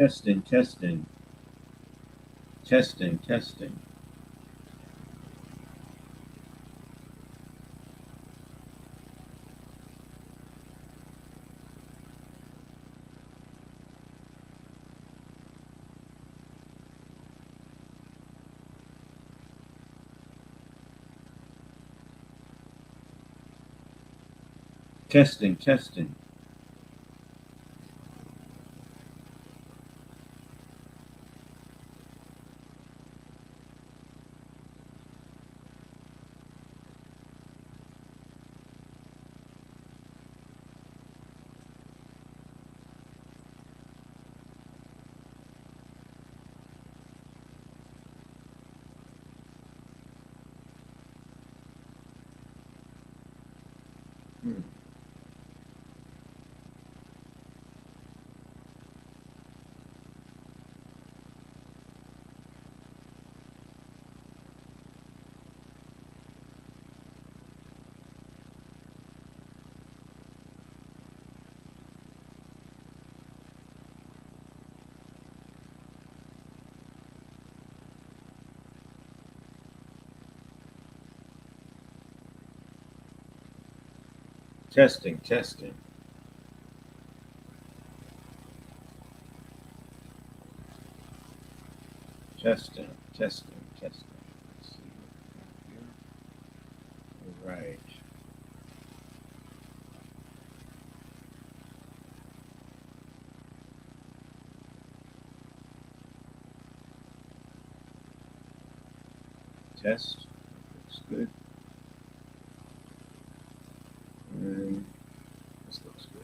Testing, testing, testing, testing. Testing, testing. Hmm. Testing, testing. Testing, testing, testing. Let's see what we got here. All right. Test. Looks good. And this looks good.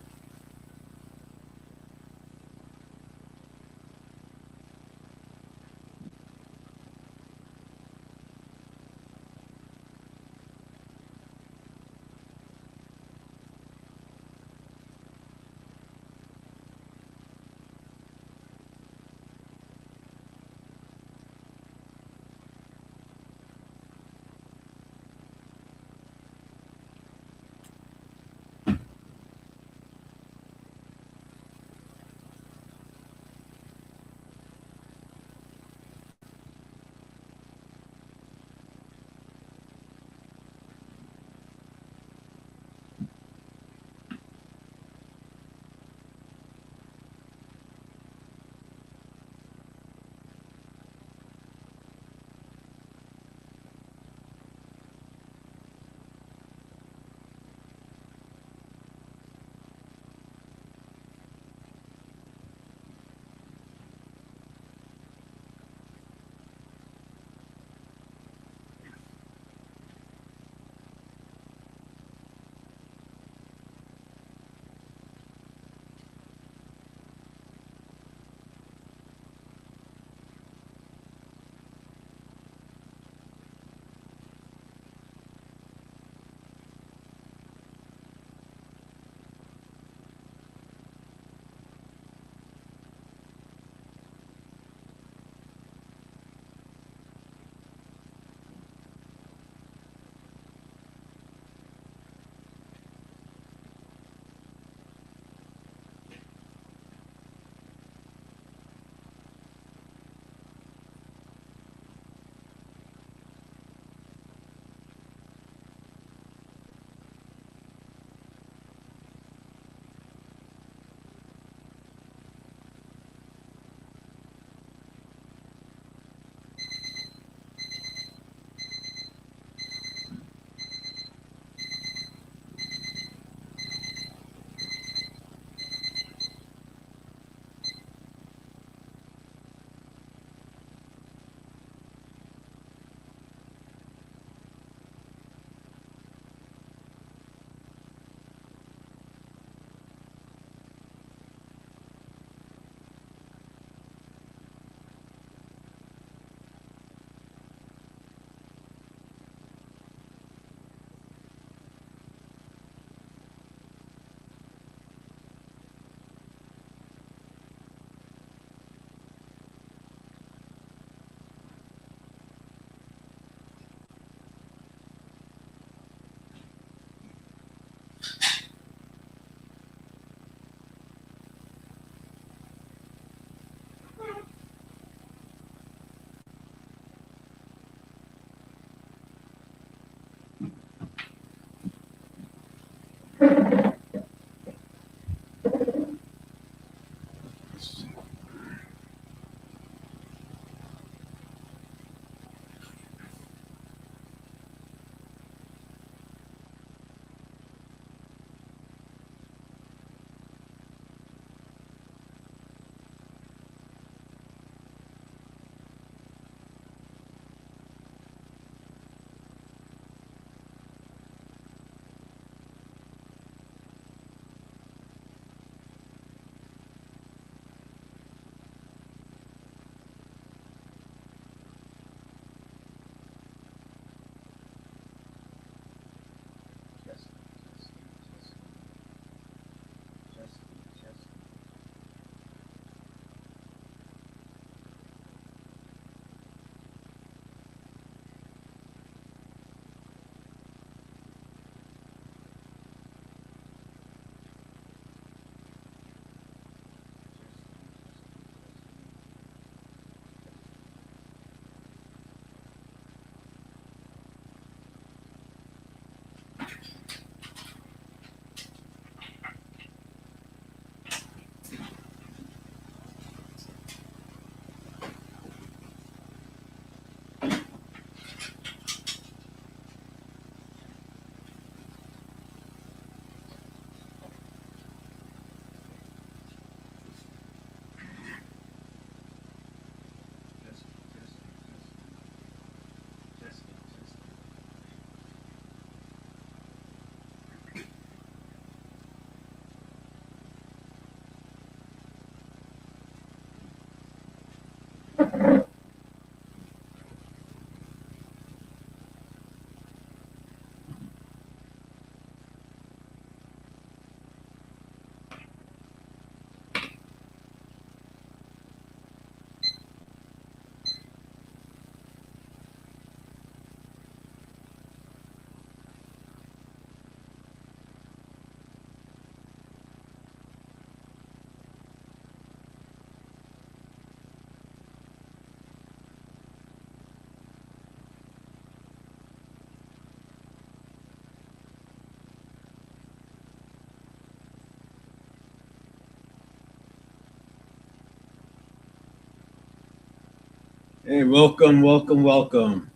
Hey, welcome, welcome, welcome.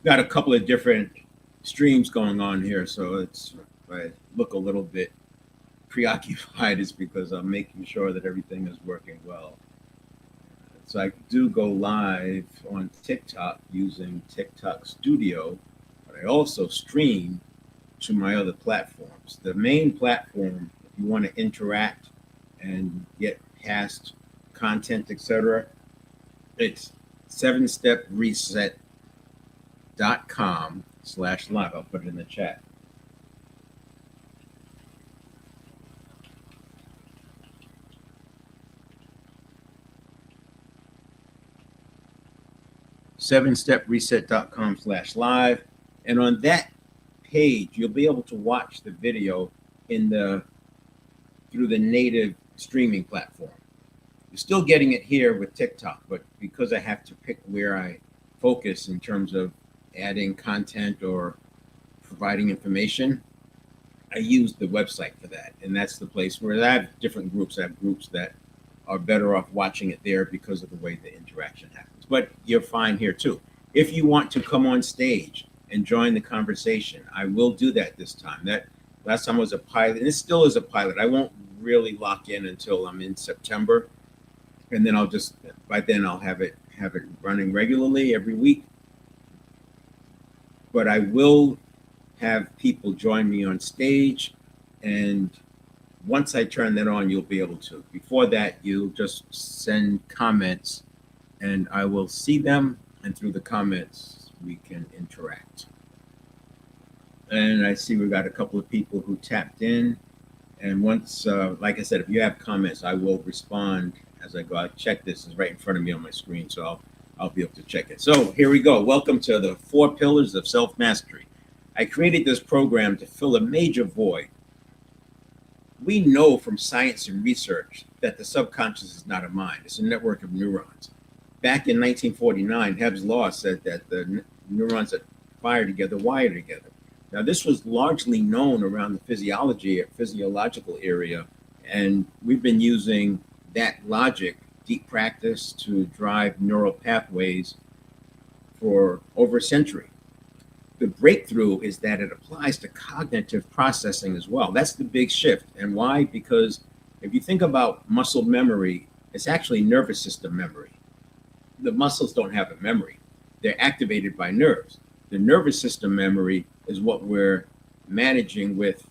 Got a couple of different streams going on here, so it's if I look a little bit preoccupied, it's because I'm making sure that everything is working well. So I do go live on TikTok using TikTok Studio, but I also stream to my other platforms. The main platform, if you want to interact and get past content, etc., it's 7stepreset.com/live. I'll put it in the chat. 7stepreset.com/live. And on that page, you'll be able to watch the video in the through the native streaming platform. You're still getting it here with TikTok, but because I have to pick where I focus in terms of adding content or providing information, I use the website for that. And that's the place where I have different groups. I have groups that are better off watching it there because of the way the interaction happens. But you're fine here too. If you want to come on stage and join the conversation, I will do that this time. That last time was a pilot, and it still is a pilot. I won't really lock in until I'm in September, and then I'll just by then I'll have it running regularly every week. But I will have people join me on stage, and once I turn that on, you'll be able to. Before that, you'll just send comments, and I will see them, and through the comments, we can interact. And I see we got a couple of people who tapped in. And once, like I said, if you have comments, I will respond as I go. I check this; it's right in front of me on my screen, so I'll be able to check it. So here we go. Welcome to the 4 Pillars of Self-Mastery. I created this program to fill a major void. We know from science and research that the subconscious is not a mind. It's a network of neurons. Back in 1949, Hebb's law said that the neurons that fire together wire together. Now, this was largely known around the physiological area, and we've been using that logic, deep practice, to drive neural pathways for over a century. The breakthrough is that it applies to cognitive processing as well. That's the big shift. And why? Because if you think about muscle memory, it's actually nervous system memory. The muscles don't have a memory. They're activated by nerves. The nervous system memory is what we're managing with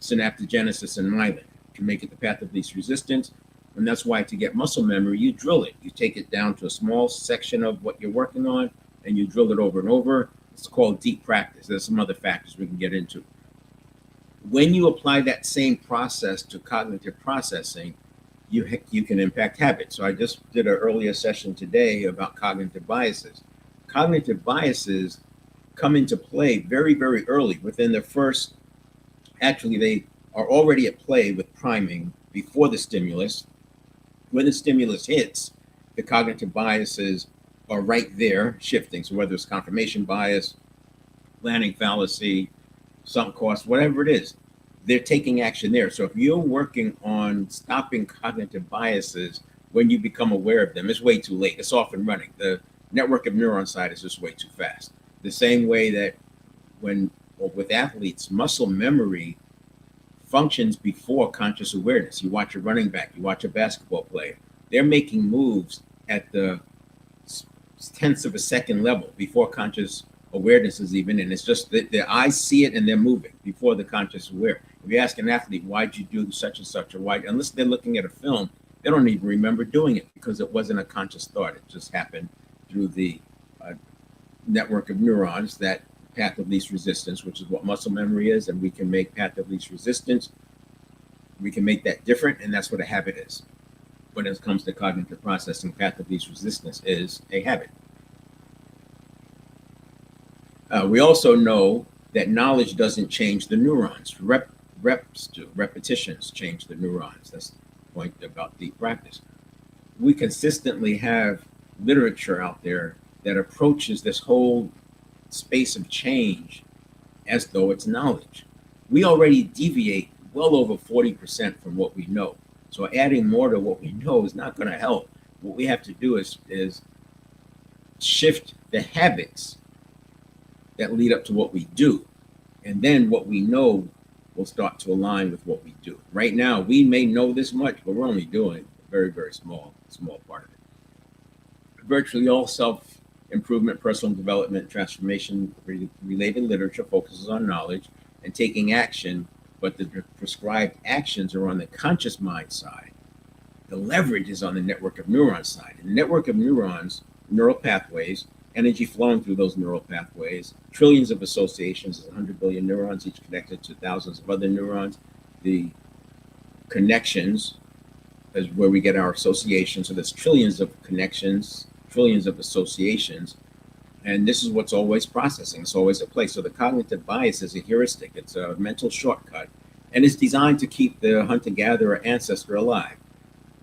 synaptogenesis and myelin to make it the path of least resistance. And that's why to get muscle memory, you drill it. You take it down to a small section of what you're working on, and you drill it over and over. It's called deep practice. There's some other factors we can get into. When you apply that same process to cognitive processing, you can impact habits. So I just did an earlier session today about cognitive biases. Cognitive biases come into play very, very early within the first, actually, they are already at play with priming before the stimulus. When the stimulus hits, the cognitive biases are right there shifting. So whether it's confirmation bias, planning fallacy, sunk cost, whatever it is, they're taking action there. So if you're working on stopping cognitive biases when you become aware of them, it's way too late. It's off and running. The network of neuron side is just way too fast. The same way that with athletes, muscle memory functions before conscious awareness. You watch a running back, you watch a basketball player, they're making moves at the tenths of a second level before conscious awareness is even in. It's just that their eyes see it and they're moving before the conscious aware. If you ask an athlete, why'd you do such and such, or why, unless they're looking at a film, they don't even remember doing it because it wasn't a conscious thought. It just happened through the network of neurons, that path of least resistance, which is what muscle memory is. And we can make path of least resistance, we can make that different, and that's what a habit is. When it comes to cognitive processing, path of least resistance is a habit. We also know that knowledge doesn't change the neurons. Reps do. Repetitions change the neurons. That's the point about deep practice. We consistently have literature out there that approaches this whole space of change as though it's knowledge. We already deviate well over 40% from what we know. So adding more to what we know is not going to help. What we have to do is shift the habits that lead up to what we do. And then what we know will start to align with what we do. Right now, we may know this much, but we're only doing a very, very small part of it. Virtually all self-improvement, personal development, transformation related literature focuses on knowledge and taking action, but the prescribed actions are on the conscious mind side. The leverage is on the network of neurons side. And the network of neurons, neural pathways, energy flowing through those neural pathways, trillions of associations, 100 billion neurons, each connected to thousands of other neurons. The connections is where we get our associations. So there's trillions of connections, trillions of associations. And this is what's always processing. It's always at play. So the cognitive bias is a heuristic. It's a mental shortcut. And it's designed to keep the hunter-gatherer ancestor alive.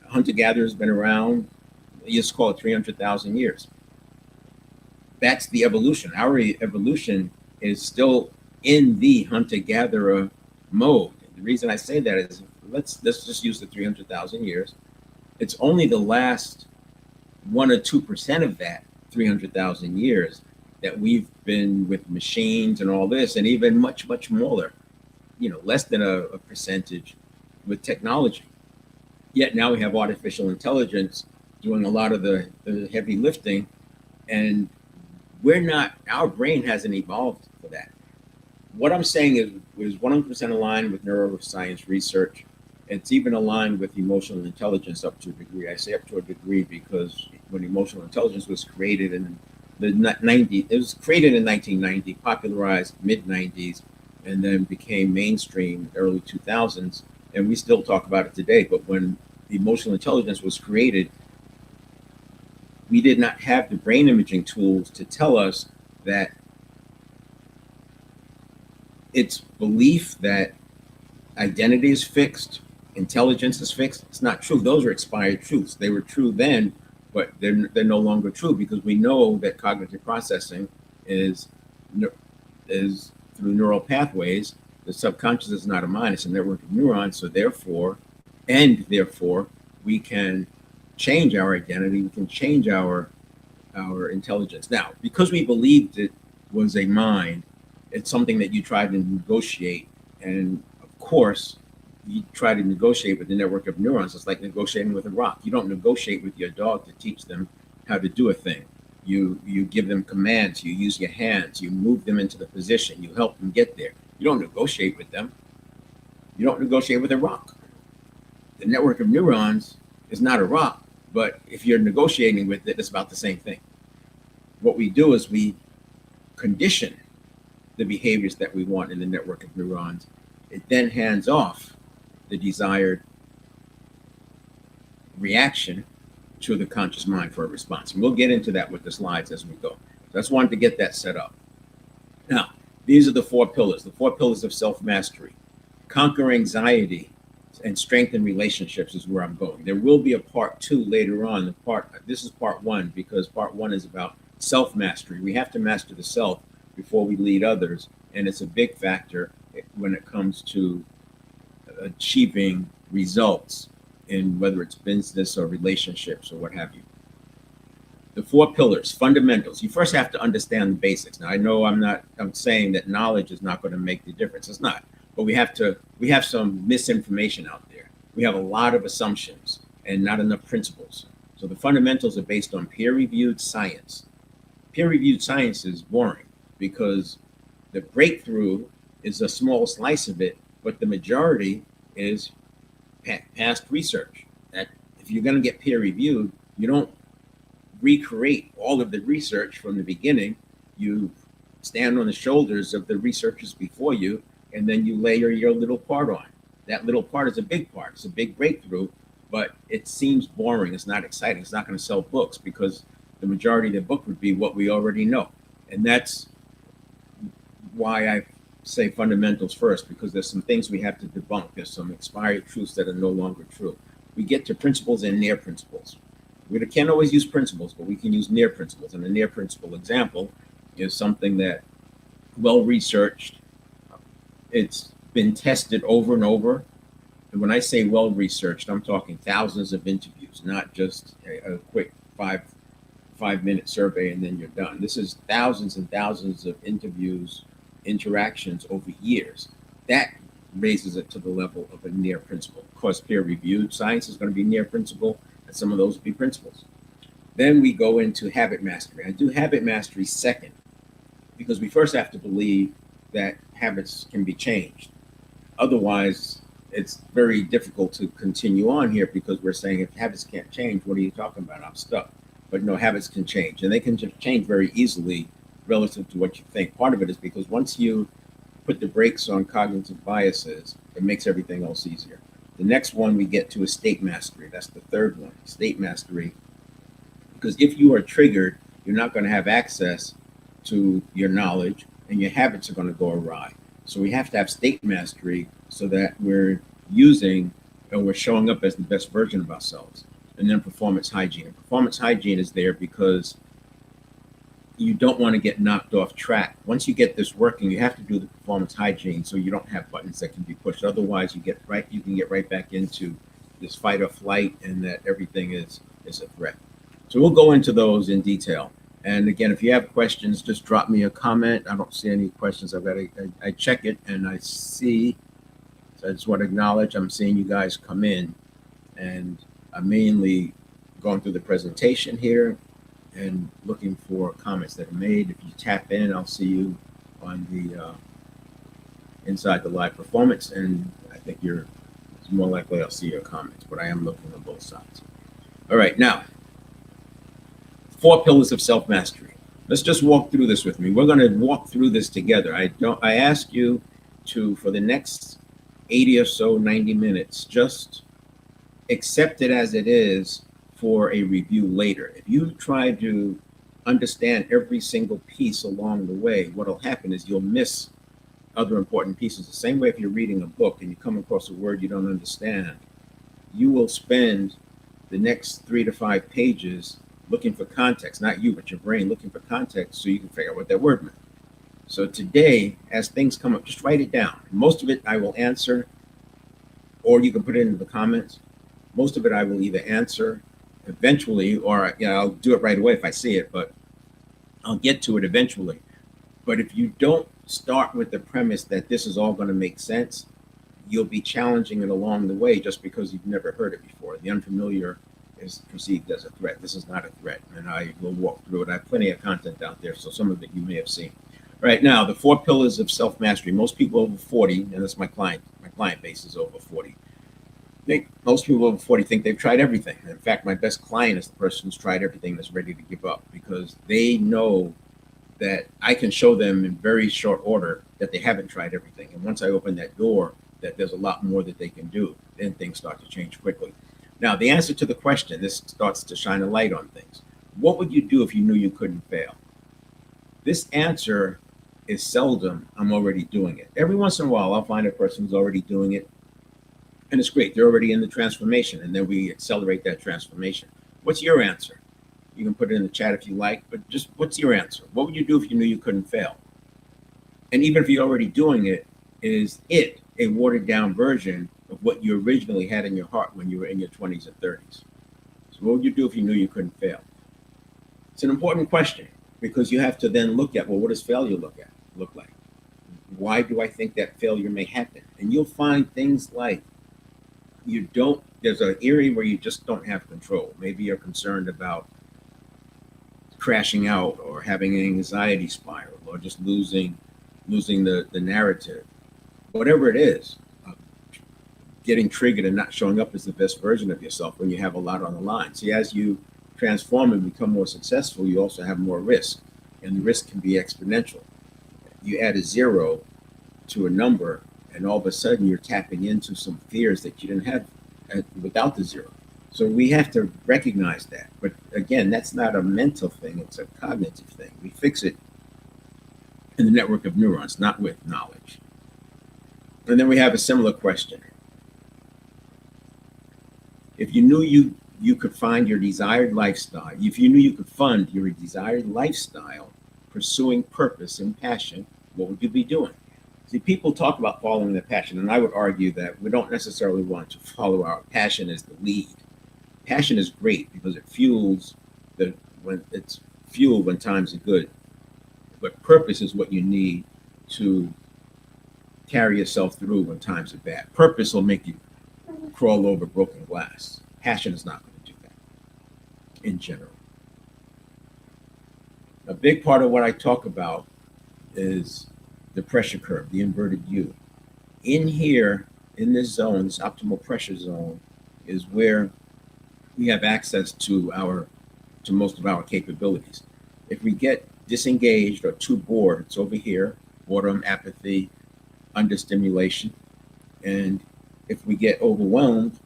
Hunter-gatherer has been around, you just call it 300,000 years. That's the evolution. Our evolution is still in the hunter-gatherer mode. The reason I say that is let's just use the 300,000 years. It's only the last 1 or 2% of that 300,000 years that we've been with machines and all this, and even much, much smaller, less than a percentage with technology. Yet now we have artificial intelligence doing a lot of the heavy lifting, and our brain hasn't evolved for that. What I'm saying is 100% aligned with neuroscience research. It's even aligned with emotional intelligence up to a degree. I say up to a degree because when emotional intelligence was created in the 90s, it was created in 1990, popularized mid-90s, and then became mainstream early 2000s. And we still talk about it today. But when emotional intelligence was created, we did not have the brain imaging tools to tell us that it's belief that identity is fixed, intelligence is fixed. It's not true. Those are expired truths. They were true then, but they're no longer true because we know that cognitive processing is through neural pathways. The subconscious is not a mind, it's a network of neurons. So therefore, we can change our identity, we can change our intelligence. Now, because we believed it was a mind, it's something that you try to negotiate. And of course, you try to negotiate with the network of neurons. It's like negotiating with a rock. You don't negotiate with your dog to teach them how to do a thing. You give them commands, you use your hands, you move them into the position, you help them get there. You don't negotiate with them. You don't negotiate with a rock. The network of neurons is not a rock, but if you're negotiating with it, it's about the same thing. What we do is we condition the behaviors that we want in the network of neurons. It then hands off the desired reaction to the conscious mind for a response. And we'll get into that with the slides as we go. So I just wanted to get that set up. Now, these are the 4 pillars, the 4 pillars of self-mastery. Conquer anxiety and strengthen relationships is where I'm going. There will be a part 2 later on. This is part 1 because part 1 is about self-mastery. We have to master the self before we lead others. And it's a big factor when it comes to achieving results in whether it's business or relationships or what have you. The 4 pillars, fundamentals. You first have to understand the basics. Now, I know I'm saying that knowledge is not going to make the difference. It's not. But we have some misinformation out there. We have a lot of assumptions and not enough principles. So the fundamentals are based on peer-reviewed science. Peer-reviewed science is boring because the breakthrough is a small slice of it, but the majority is past research. That if you're going to get peer-reviewed, you don't recreate all of the research from the beginning. You stand on the shoulders of the researchers before you, and then you layer your little part on. That little part is a big part. It's a big breakthrough, but it seems boring. It's not exciting. It's not going to sell books because the majority of the book would be what we already know. And that's why I say fundamentals first, because there's some things we have to debunk. There's some expired truths that are no longer true. We get to principles and near principles. We can't always use principles, but we can use near principles. And a near principle example is something that well-researched, it's been tested over and over. And when I say well-researched, I'm talking thousands of interviews, not just a quick 5-minute survey and then you're done. This is thousands and thousands of interviews, interactions over years. That raises it to the level of a near principle. Of course, peer reviewed science is going to be near principle, and some of those will be principles. Then we go into habit mastery. I do habit mastery second because we first have to believe that habits can be changed. Otherwise, it's very difficult to continue on here because we're saying if habits can't change, what are you talking about? I'm stuck. But no, habits can change, and they can just change very easily relative to what you think. Part of it is because once you put the brakes on cognitive biases, it makes everything else easier. The next one we get to is state mastery. That's the third one, state mastery. Because if you are triggered, you're not going to have access to your knowledge and your habits are going to go awry. So we have to have state mastery so that we're using or we're showing up as the best version of ourselves. And then performance hygiene. And performance hygiene is there because you don't want to get knocked off track. Once you get this working, you have to do the performance hygiene so you don't have buttons that can be pushed. Otherwise, you can get right back into this fight or flight, and that everything is a threat. So we'll go into those in detail. And again, if you have questions, just drop me a comment. I don't see any questions. I check it and I see. So I just want to acknowledge I'm seeing you guys come in, and I'm mainly going through the presentation here and looking for comments that are made. If you tap in, I'll see you on the inside the live performance, and I think it's more likely I'll see your comments, but I am looking on both sides. All right, now, 4 pillars of self-mastery. Let's just walk through this with me. We're going to walk through this together. I ask you to, for the next 80 or so, 90 minutes, just accept it as it is for a review later. If you try to understand every single piece along the way, what'll happen is you'll miss other important pieces. The same way if you're reading a book and you come across a word you don't understand, you will spend the next 3 to 5 pages looking for context, not you, but your brain looking for context so you can figure out what that word meant. So today, as things come up, just write it down. Most of it I will answer, or you can put it into the comments. Most of it I will either answer eventually, or I'll do it right away if I see it, but I'll get to it eventually. But if you don't start with the premise that this is all going to make sense, you'll be challenging it along the way just because you've never heard it before. The unfamiliar is perceived as a threat. This is not a threat, and I will walk through it. I have plenty of content out there, so some of it you may have seen. Right now, the 4 pillars of self-mastery. Most people over 40, and that's my client base is over 40. Most people over 40 think they've tried everything. In fact, my best client is the person who's tried everything that's ready to give up, because they know that I can show them in very short order that they haven't tried everything. And once I open that door, that there's a lot more that they can do, then things start to change quickly. Now, the answer to the question, this starts to shine a light on things. What would you do if you knew you couldn't fail? This answer is seldom, I'm already doing it. Every once in a while, I'll find a person who's already doing it, and it's great. They're already in the transformation, and then we accelerate that transformation. What's your answer? You can put it in the chat if you like, but just what's your answer? What would you do if you knew you couldn't fail? And even if you're already doing it, is it a watered down version of what you originally had in your heart when you were in your 20s and 30s? So what would you do if you knew you couldn't fail? It's an important question, because you have to then look at, well, what does failure look like? Why do I think that failure may happen? And you'll find things like there's an area where you just don't have control. Maybe you're concerned about crashing out or having an anxiety spiral or just losing the narrative. Whatever it is, getting triggered and not showing up as the best version of yourself when you have a lot on the line. See, as you transform and become more successful, you also have more risk, and the risk can be exponential. You add a 0 to a number, and all of a sudden you're tapping into some fears that you didn't have without the 0. So we have to recognize that. But again, that's not a mental thing, it's a cognitive thing. We fix it in the network of neurons, not with knowledge. And then we have a similar question. If you knew you could find your desired lifestyle, if you knew you could fund your desired lifestyle, pursuing purpose and passion, what would you be doing? See, people talk about following their passion, and I would argue that we don't necessarily want to follow our passion as the lead. Passion is great because it fuels the when it's fuel when times are good, but purpose is what you need to carry yourself through when times are bad. Purpose will make you crawl over broken glass. Passion is not going to do that in general. A big part of what I talk about is the pressure curve, the inverted U. In here, in this zone, this optimal pressure zone, is where we have access to most of our capabilities. If we get disengaged or too bored, it's over here, boredom, apathy, understimulation. And if we get overwhelmed,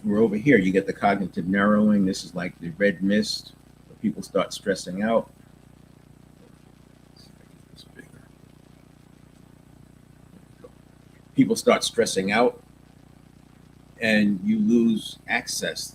we're over here. You get the cognitive narrowing. This is like the red mist, where people start stressing out. People start stressing out and you lose access.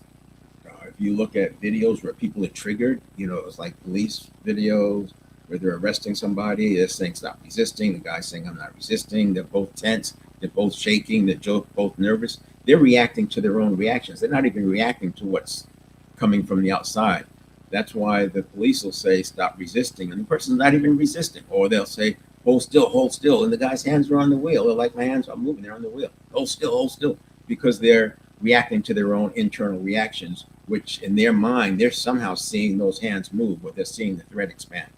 If you look at videos where people are triggered, it's like police videos where they're arresting somebody, they're saying stop resisting, the guy's saying I'm not resisting, they're both tense, they're both shaking, they're both nervous. They're reacting to their own reactions. They're not even reacting to what's coming from the outside. That's why the police will say stop resisting, and the person's not even resisting. Or they'll say hold still, and the guy's hands are on the wheel. They're like, my hands are moving, they're on the wheel. Hold still, because they're reacting to their own internal reactions, which in their mind, they're somehow seeing those hands move, or they're seeing the thread expand.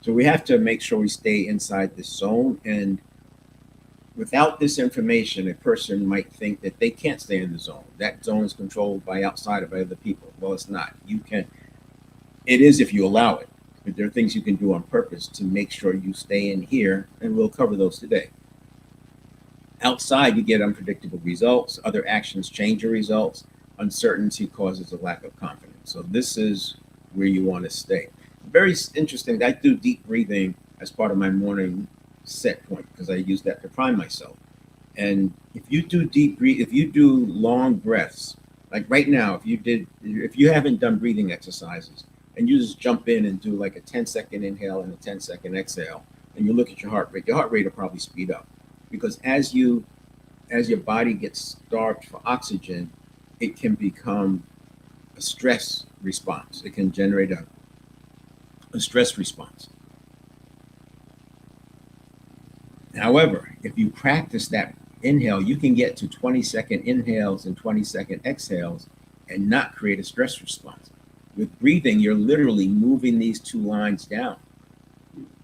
So we have to make sure we stay inside this zone. And without this information, a person might think that they can't stay in the zone. That zone is controlled by outside of other people. Well, it's not. It is if you allow it. But there are things you can do on purpose to make sure you stay in here, and we'll cover those today. Outside, you get unpredictable results. Other actions change your results. Uncertainty causes a lack of confidence. So this is where you want to stay. Very interesting. I do deep breathing as part of my morning set point because I use that to prime myself. And if you do if you do long breaths, like right now, if you haven't done breathing exercises and you just jump in and do like a 10-second inhale and a 10-second exhale, and you look at your heart rate will probably speed up, because as your body gets starved for oxygen, it can become a stress response. It can generate a stress response. However, if you practice that inhale, you can get to 20-second inhales and 20-second exhales and not create a stress response. With breathing, you're literally moving these two lines down.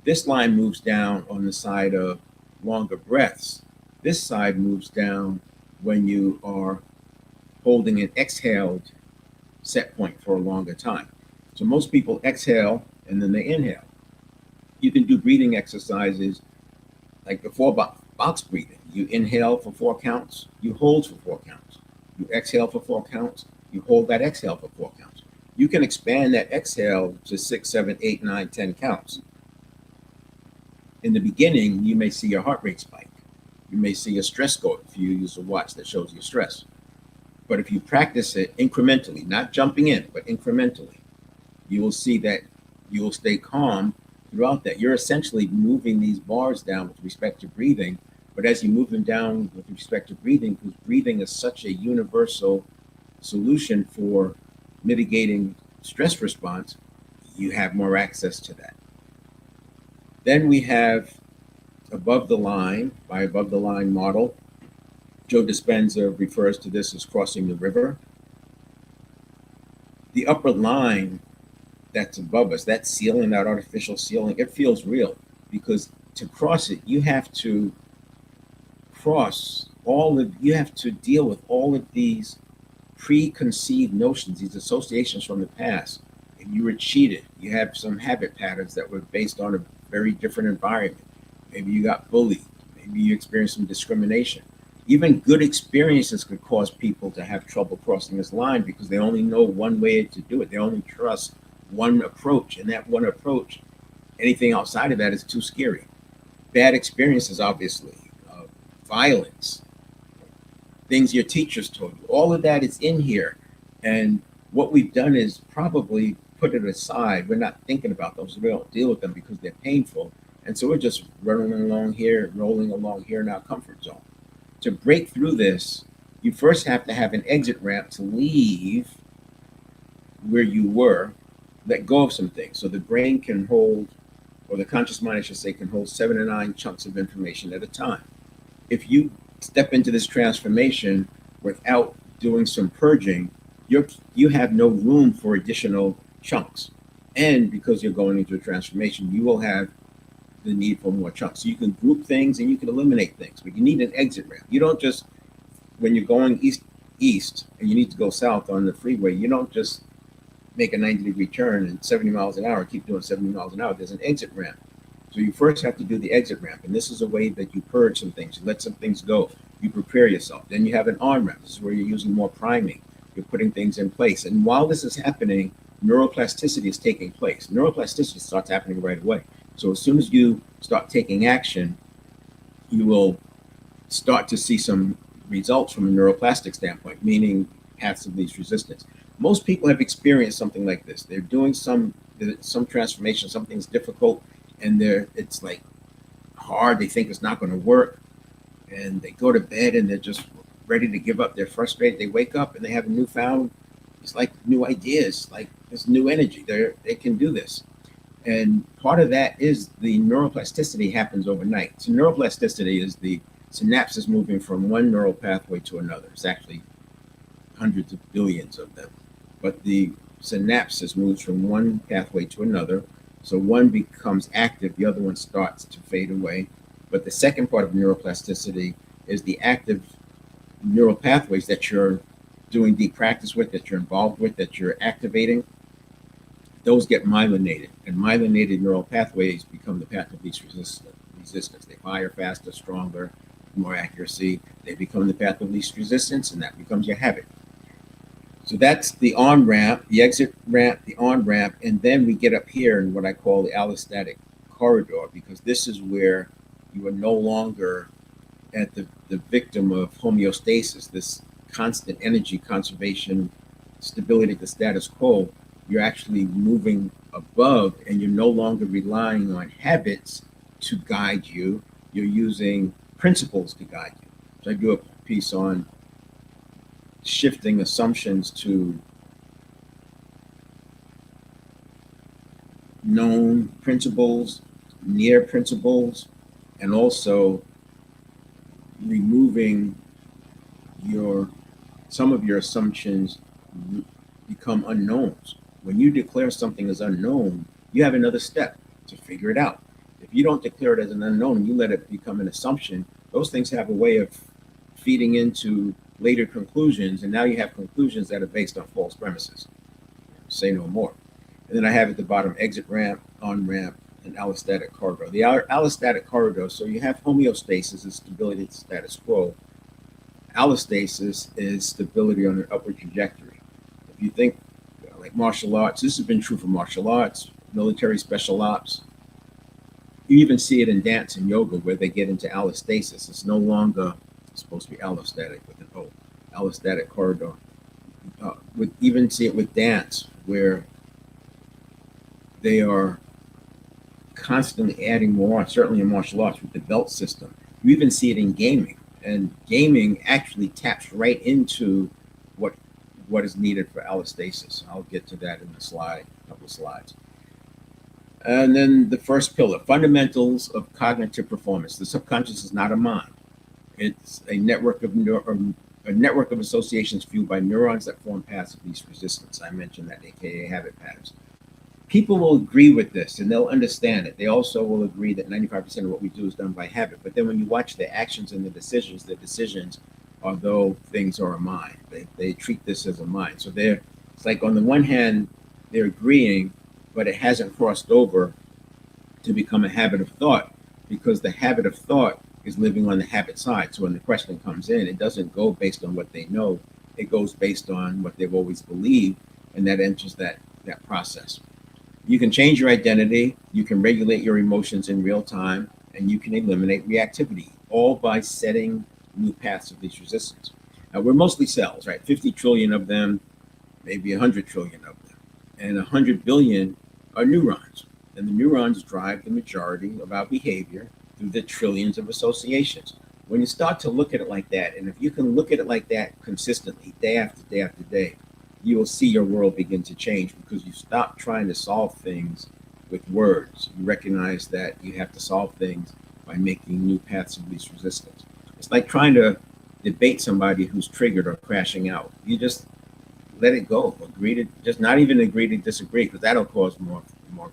This line moves down on the side of longer breaths. This side moves down when you are holding an exhaled set point for a longer time. So most people exhale and then they inhale. You can do breathing exercises like before box breathing. You inhale for 4 counts, you hold for 4 counts. You exhale for 4 counts, you hold that exhale for 4 counts. You can expand that exhale to 6, 7, 8, 9, 10 counts. In the beginning, you may see your heart rate spike. You may see your stress go up if you use a watch that shows your stress. But if you practice it incrementally, not jumping in, but incrementally, you will see that you will stay calm throughout that. You're essentially moving these bars down with respect to breathing, but as you move them down with respect to breathing, because breathing is such a universal solution for mitigating stress response, you have more access to that. Then we have above the line, by above the line model. Joe Dispenza refers to this as crossing the river. The upper line that's above us, that ceiling, that artificial ceiling, it feels real, because to cross it, you have to you have to deal with all of these preconceived notions, these associations from the past. If you were cheated, you have some habit patterns that were based on a very different environment. Maybe you got bullied, maybe you experienced some discrimination. Even good experiences could cause people to have trouble crossing this line because they only know one way to do it. They only trust one approach, and that one approach, anything outside of that is too scary. Bad experiences, obviously, violence, things your teachers told you, all of that is in here. And what we've done is probably put it aside. We're not thinking about those. We don't deal with them because they're painful. And so we're just rolling along here in our comfort zone. To break through this, you first have to have an exit ramp to leave where you were let go of some things. So the brain can hold, or the conscious mind, I should say, can hold 7 to 9 chunks of information at a time. If you step into this transformation without doing some purging, you have no room for additional chunks. And because you're going into a transformation, you will have the need for more chunks. So you can group things and you can eliminate things, but you need an exit ramp. You don't just, when you're going east and you need to go south on the freeway, you don't just make a 90-degree turn and 70 miles an hour, keep doing 70 miles an hour. There's an exit ramp. So you first have to do the exit ramp. And this is a way that you purge some things, you let some things go, you prepare yourself. Then you have an on ramp. This is where you're using more priming. You're putting things in place. And while this is happening, neuroplasticity is taking place. Neuroplasticity starts happening right away. So as soon as you start taking action, you will start to see some results from a neuroplastic standpoint, meaning paths of least resistance. Most people have experienced something like this. They're doing some transformation, something's difficult, and it's like hard. They think it's not going to work, and they go to bed and they're just ready to give up. They're frustrated. They wake up and they have a newfound, it's like new ideas, like this new energy. They can do this. And part of that is the neuroplasticity happens overnight. So neuroplasticity is the synapses moving from one neural pathway to another. It's actually hundreds of billions of them. But the synapses moves from one pathway to another. So one becomes active, the other one starts to fade away. But the second part of neuroplasticity is the active neural pathways that you're doing deep practice with, that you're involved with, that you're activating. Those get myelinated, and myelinated neural pathways become the path of least resistance. They fire faster, stronger, more accuracy. They become the path of least resistance, and that becomes your habit. So that's the on ramp, the exit ramp, the on ramp, and then we get up here in what I call the allostatic corridor, because this is where you are no longer at the victim of homeostasis, this constant energy conservation, stability, the status quo. You're actually moving above, and you're no longer relying on habits to guide you. You're using principles to guide you. So I do a piece on shifting assumptions to known principles, near principles, and also removing some of your assumptions become unknowns. When you declare something as unknown, you have another step to figure it out. If you don't declare it as an unknown and you let it become an assumption, those things have a way of feeding into later conclusions, and now you have conclusions that are based on false premises. Say no more. And then I have at the bottom exit ramp, on ramp, and allostatic corridor. The allostatic corridor, so you have homeostasis is stability to status quo. Allostasis is stability on an upward trajectory. If you think like martial arts, this has been true for martial arts, military, special ops. You even see it in dance and yoga where they get into allostasis. It's no longer supposed to be allostatic with an O, allostatic corridor. We even see it with dance where they are constantly adding more, certainly in martial arts with the belt system. You even see it in gaming, and gaming actually taps right into what is needed for allostasis. I'll get to that in the slide, a couple of slides. And then the first pillar, fundamentals of cognitive performance. The subconscious is not a mind. It's a network of associations fueled by neurons that form paths of least resistance. I mentioned that, aka habit patterns. People will agree with this and they'll understand it. They also will agree that 95% of what we do is done by habit. But then when you watch their actions and the decisions are though things are a mind. They treat this as a mind. So it's like on the one hand, they're agreeing, but it hasn't crossed over to become a habit of thought, because the habit of thought is living on the habit side. So when the question comes in, it doesn't go based on what they know. It goes based on what they've always believed, and that enters that process. You can change your identity, you can regulate your emotions in real time, and you can eliminate reactivity, all by setting new paths of least resistance. Now, we're mostly cells, right? 50 trillion of them, maybe 100 trillion of them, and 100 billion are neurons. And the neurons drive the majority of our behavior through the trillions of associations. When you start to look at it like that, and if you can look at it like that consistently, day after day after day, you will see your world begin to change because you stop trying to solve things with words. You recognize that you have to solve things by making new paths of least resistance. It's like trying to debate somebody who's triggered or crashing out. You just let it go. Agree to just not even agree to disagree because that'll cause more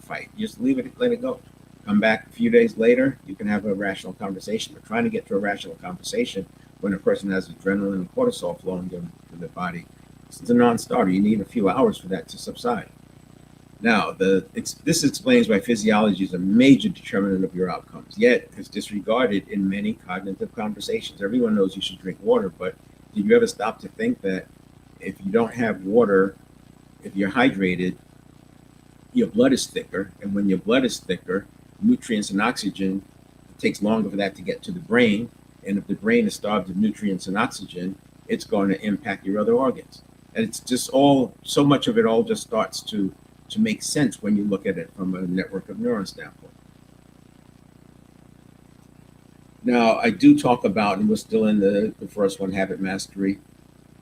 fight. Just leave it, let it go. Come back a few days later, you can have a rational conversation. But trying to get to a rational conversation when a person has adrenaline and cortisol flowing through the body, it's a non-starter. You need a few hours for that to subside. Now, this explains why physiology is a major determinant of your outcomes, yet it's disregarded in many cognitive conversations. Everyone knows you should drink water, but did you ever stop to think that if you don't have water, if you're hydrated, your blood is thicker, and when your blood is thicker, nutrients and oxygen, it takes longer for that to get to the brain, and if the brain is starved of nutrients and oxygen, it's going to impact your other organs. And it's just all, so much of it all just starts to make sense when you look at it from a network of neurons standpoint. Now, I do talk about, and we're still in the first one, habit mastery.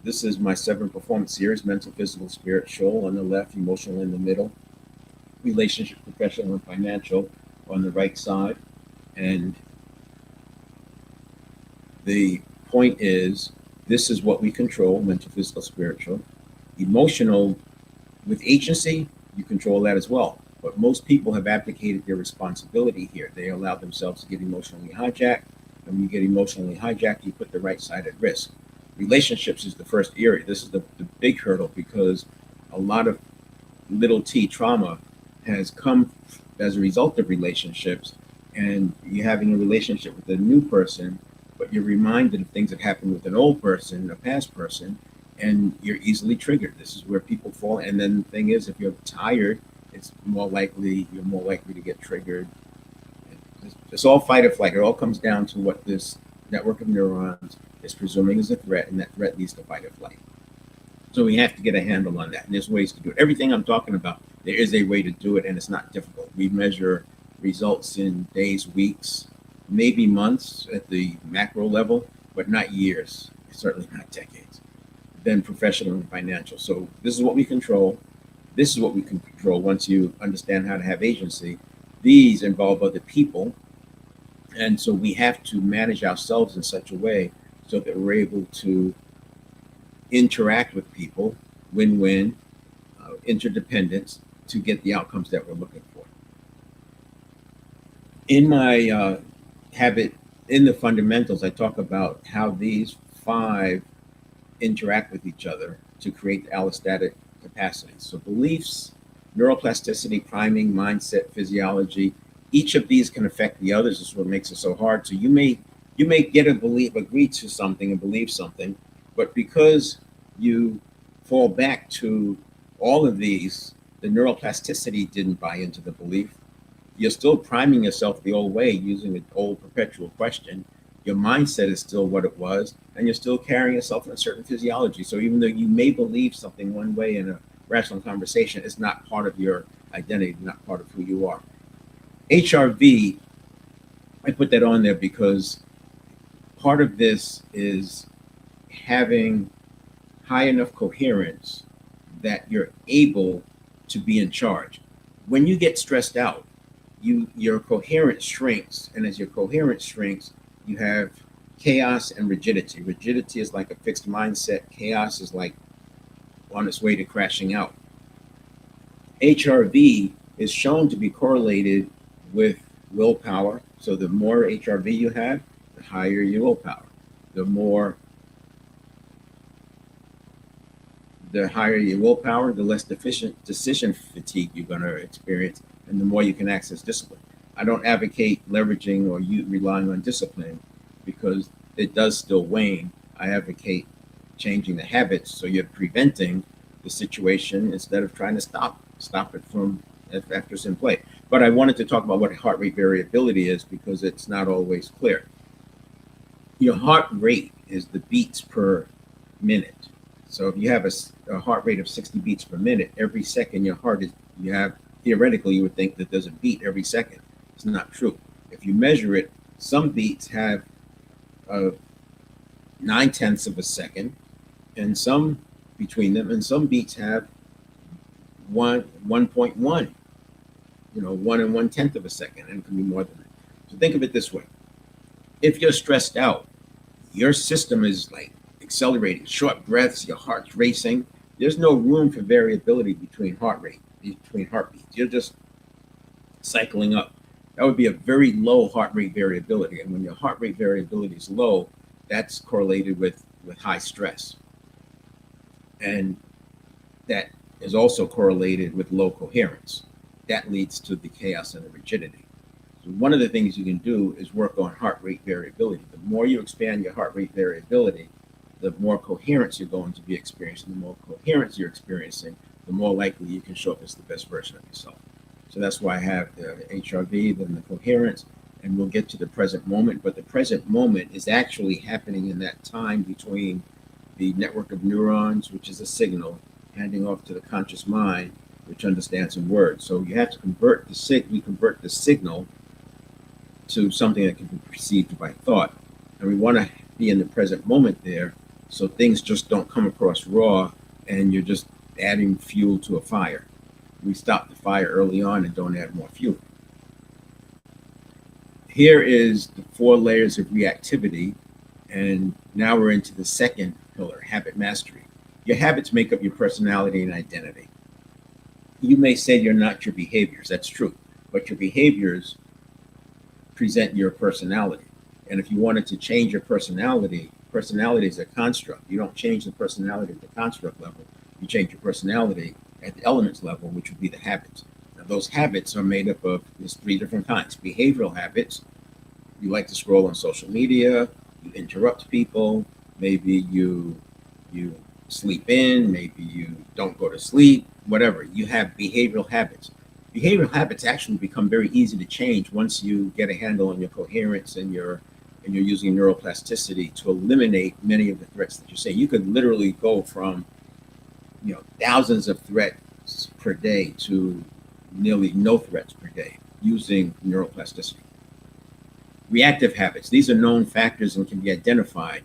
This is my 7 performance series: mental, physical, spiritual on the left, emotional in the middle, relationship, professional, and financial on the right side. And the point is, this is what we control: mental, physical, spiritual. Emotional, with agency, you control that as well. But most people have abdicated their responsibility here. They allow themselves to get emotionally hijacked. And when you get emotionally hijacked, you put the right side at risk. Relationships is the first area. This is the big hurdle because a lot of little t trauma has come as a result of relationships. And you're having a relationship with a new person, but you're reminded of things that happened with an old person, a past person, and you're easily triggered. This is where people fall. And then the thing is, if you're tired, you're more likely to get triggered. It's all fight or flight. It all comes down to what this network of neurons is presuming is a threat, and that threat leads to fight or flight. So we have to get a handle on that. And there's ways to do it. Everything I'm talking about, there is a way to do it, and it's not difficult. We measure results in days, weeks, maybe months at the macro level, but not years, certainly not decades. Then professional and financial. So this is what we control. This is what we can control once you understand how to have agency. These involve other people. And so we have to manage ourselves in such a way so that we're able to interact with people, win-win, interdependence, to get the outcomes that we're looking for. In my habit, in the fundamentals, I talk about how these 5 interact with each other to create allostatic capacity. So beliefs, neuroplasticity, priming, mindset, physiology, each of these can affect the others. This is what makes it so hard. So you may agree to something and believe something, but because you fall back to all of these, the neuroplasticity didn't buy into the belief. You're still priming yourself the old way using the old perpetual question. Your mindset is still what it was, and you're still carrying yourself in a certain physiology. So even though you may believe something one way in a rational conversation, it's not part of your identity, not part of who you are. HRV, I put that on there because part of this is having high enough coherence that you're able to be in charge. When you get stressed out, your coherence shrinks, and as your coherence shrinks, you have chaos and rigidity. Rigidity is like a fixed mindset. Chaos is like on its way to crashing out. HRV is shown to be correlated with willpower. So the more HRV you have, the higher your willpower. The higher your willpower, the less decision fatigue you're going to experience, and the more you can access discipline. I don't advocate leveraging or you relying on discipline because it does still wane. I advocate changing the habits so you're preventing the situation instead of trying to stop it from after it's in play. But I wanted to talk about what heart rate variability is because it's not always clear. Your heart rate is the beats per minute. So if you have a heart rate of 60 beats per minute, every second theoretically, you would think that there's a beat every second. It's not true. If you measure it, some beats have 9/10 of a second, and some between them, and some beats have 1.1, 1 and 1/10 of a second, and it can be more than that. So think of it this way: if you're stressed out, your system is like accelerating, short breaths, your heart's racing. There's no room for variability between heartbeats. You're just cycling up. That would be a very low heart rate variability. And when your heart rate variability is low, that's correlated with high stress. And that is also correlated with low coherence. That leads to the chaos and the rigidity. So one of the things you can do is work on heart rate variability. The more you expand your heart rate variability, the more coherence you're going to be experiencing. The more coherence you're experiencing, the more likely you can show up as the best version of yourself. So that's why I have the HRV, then the coherence, and we'll get to the present moment. But the present moment is actually happening in that time between the network of neurons, which is a signal, handing off to the conscious mind, which understands in words. So you have to convert we convert the signal to something that can be perceived by thought. And we want to be in the present moment there, so things just don't come across raw and you're just adding fuel to a fire. We stop the fire early on and don't add more fuel. Here is the 4 layers of reactivity, and now we're into the second pillar, habit mastery. Your habits make up your personality and identity. You may say you're not your behaviors. That's true. But your behaviors present your personality. And if you wanted to change your personality is a construct. You don't change the personality at the construct level. You change your personality at the elements level, which would be the habits. Now, those habits are made up of 3 different kinds. Behavioral habits. You like to scroll on social media. You interrupt people. Maybe you sleep in. Maybe you don't go to sleep. Whatever. You have behavioral habits. Behavioral habits actually become very easy to change once you get a handle on your coherence and you're using neuroplasticity to eliminate many of the threats that you say. You could literally go from thousands of threats per day to nearly no threats per day using neuroplasticity. Reactive habits. These are known factors and can be identified.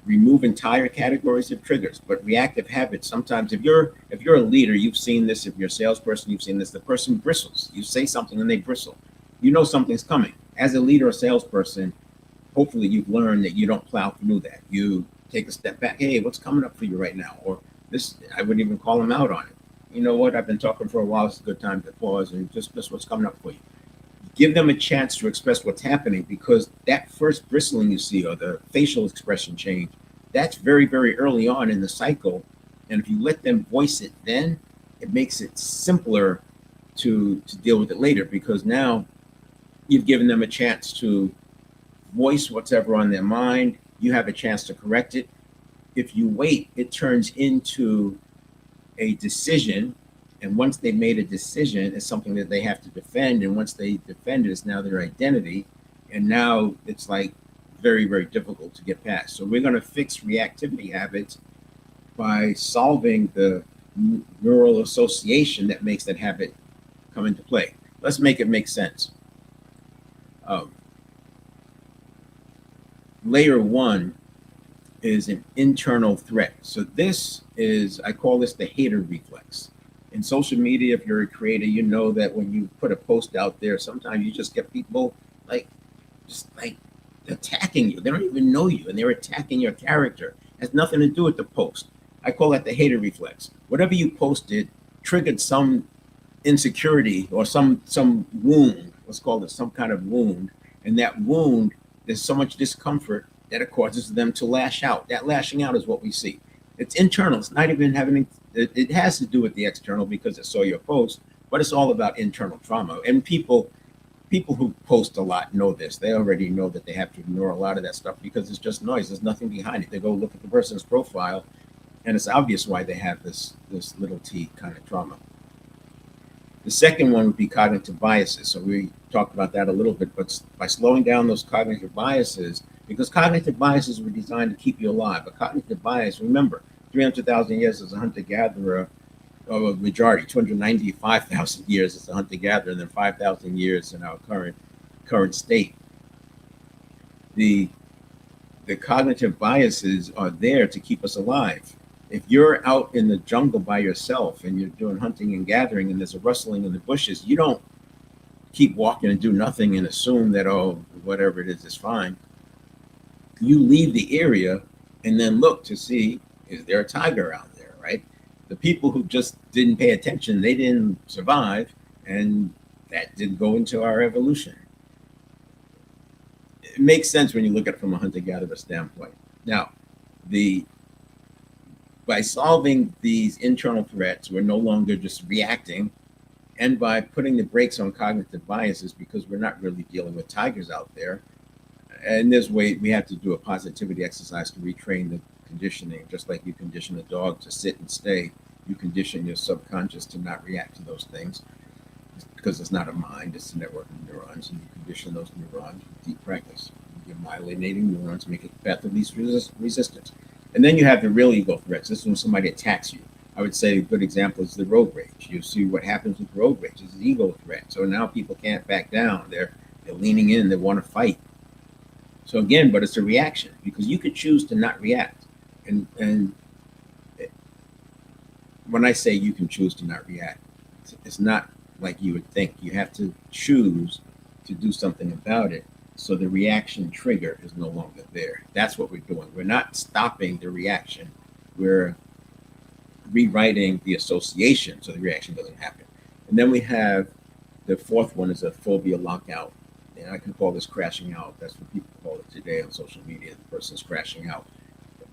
Remove entire categories of triggers, but reactive habits, sometimes if you're a leader, you've seen this. If you're a salesperson, you've seen this. The person bristles. You say something and they bristle. You know something's coming. As a leader or salesperson, hopefully you've learned that you don't plow through that. You take a step back. Hey, what's coming up for you right now? Or this, I wouldn't even call them out on it. You know what? I've been talking for a while. It's a good time to pause and just what's coming up for you. Give them a chance to express what's happening, because that first bristling you see or the facial expression change, that's very, very early on in the cycle. And if you let them voice it then, it makes it simpler to deal with it later, because now you've given them a chance to voice what's ever on their mind. You have a chance to correct it. If you wait, it turns into a decision. And once they've made a decision, it's something that they have to defend. And once they defend it, it's now their identity. And now it's like very, very difficult to get past. So we're going to fix reactivity habits by solving the neural association that makes that habit come into play. Let's make it make sense. Layer 1 is an internal threat. So this is, I call this the hater reflex. In social media, if you're a creator, you know that when you put a post out there, sometimes you just get people just attacking you. They don't even know you, and they're attacking your character. It has nothing to do with the post. I call that the hater reflex. Whatever you posted triggered some insecurity or some wound. Let's call it some kind of wound. And that wound, there's so much discomfort that it causes them to lash out. That lashing out is what we see. It's internal. It's not even having, it has to do with the external because it saw your post, but it's all about internal trauma. And people who post a lot know this. They already know that they have to ignore a lot of that stuff because it's just noise. There's nothing behind it. They go look at the person's profile, and it's obvious why they have this little t kind of trauma. The second one would be cognitive biases. So we talked about that a little bit, but by slowing down those cognitive biases, because cognitive biases were designed to keep you alive. But cognitive bias, remember, 300,000 years as a hunter-gatherer, or a majority, 295,000 years as a hunter-gatherer, and then 5,000 years in our current state. The cognitive biases are there to keep us alive. If you're out in the jungle by yourself and you're doing hunting and gathering and there's a rustling in the bushes, you don't keep walking and do nothing and assume that, oh, whatever it is fine. You leave the area and then look to see, is there a tiger out there, right? The people who just didn't pay attention, they didn't survive, and that did go into our evolution. It makes sense when you look at it from a hunter-gatherer standpoint. Now, the by solving these internal threats, we're no longer just reacting, and by putting the brakes on cognitive biases, because we're not really dealing with tigers out there. And this way, we have to do a positivity exercise to retrain the conditioning, just like you condition a dog to sit and stay. You condition your subconscious to not react to those things because it's not a mind, it's a network of neurons, and you condition those neurons with deep practice. Your myelinating neurons make it path of least resistance. And then you have the real ego threats. This is when somebody attacks you. I would say a good example is the road rage. You see what happens with road rage. It's an ego threat. So now people can't back down. They're leaning in. They want to fight. So again, but it's a reaction because you could choose to not react. And when I say you can choose to not react, it's not like you would think. You have to choose to do something about it. So the reaction trigger is no longer there. That's what we're doing. We're not stopping the reaction. We're rewriting the association so the reaction doesn't happen. And then we have the fourth one is a phobia lockout. And I can call this crashing out. That's what people call it today on social media. The person's crashing out.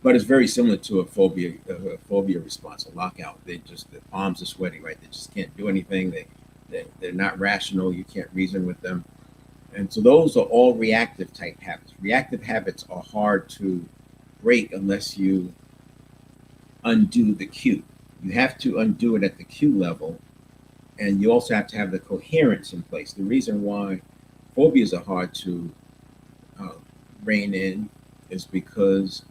But it's very similar to a phobia response, a lockout. Their palms are sweaty, right? They just can't do anything. They're not rational. You can't reason with them. And so those are all reactive type habits. Reactive habits are hard to break unless you undo the cue. You have to undo it at the cue level, and you also have to have the coherence in place. The reason why phobias are hard to rein in is because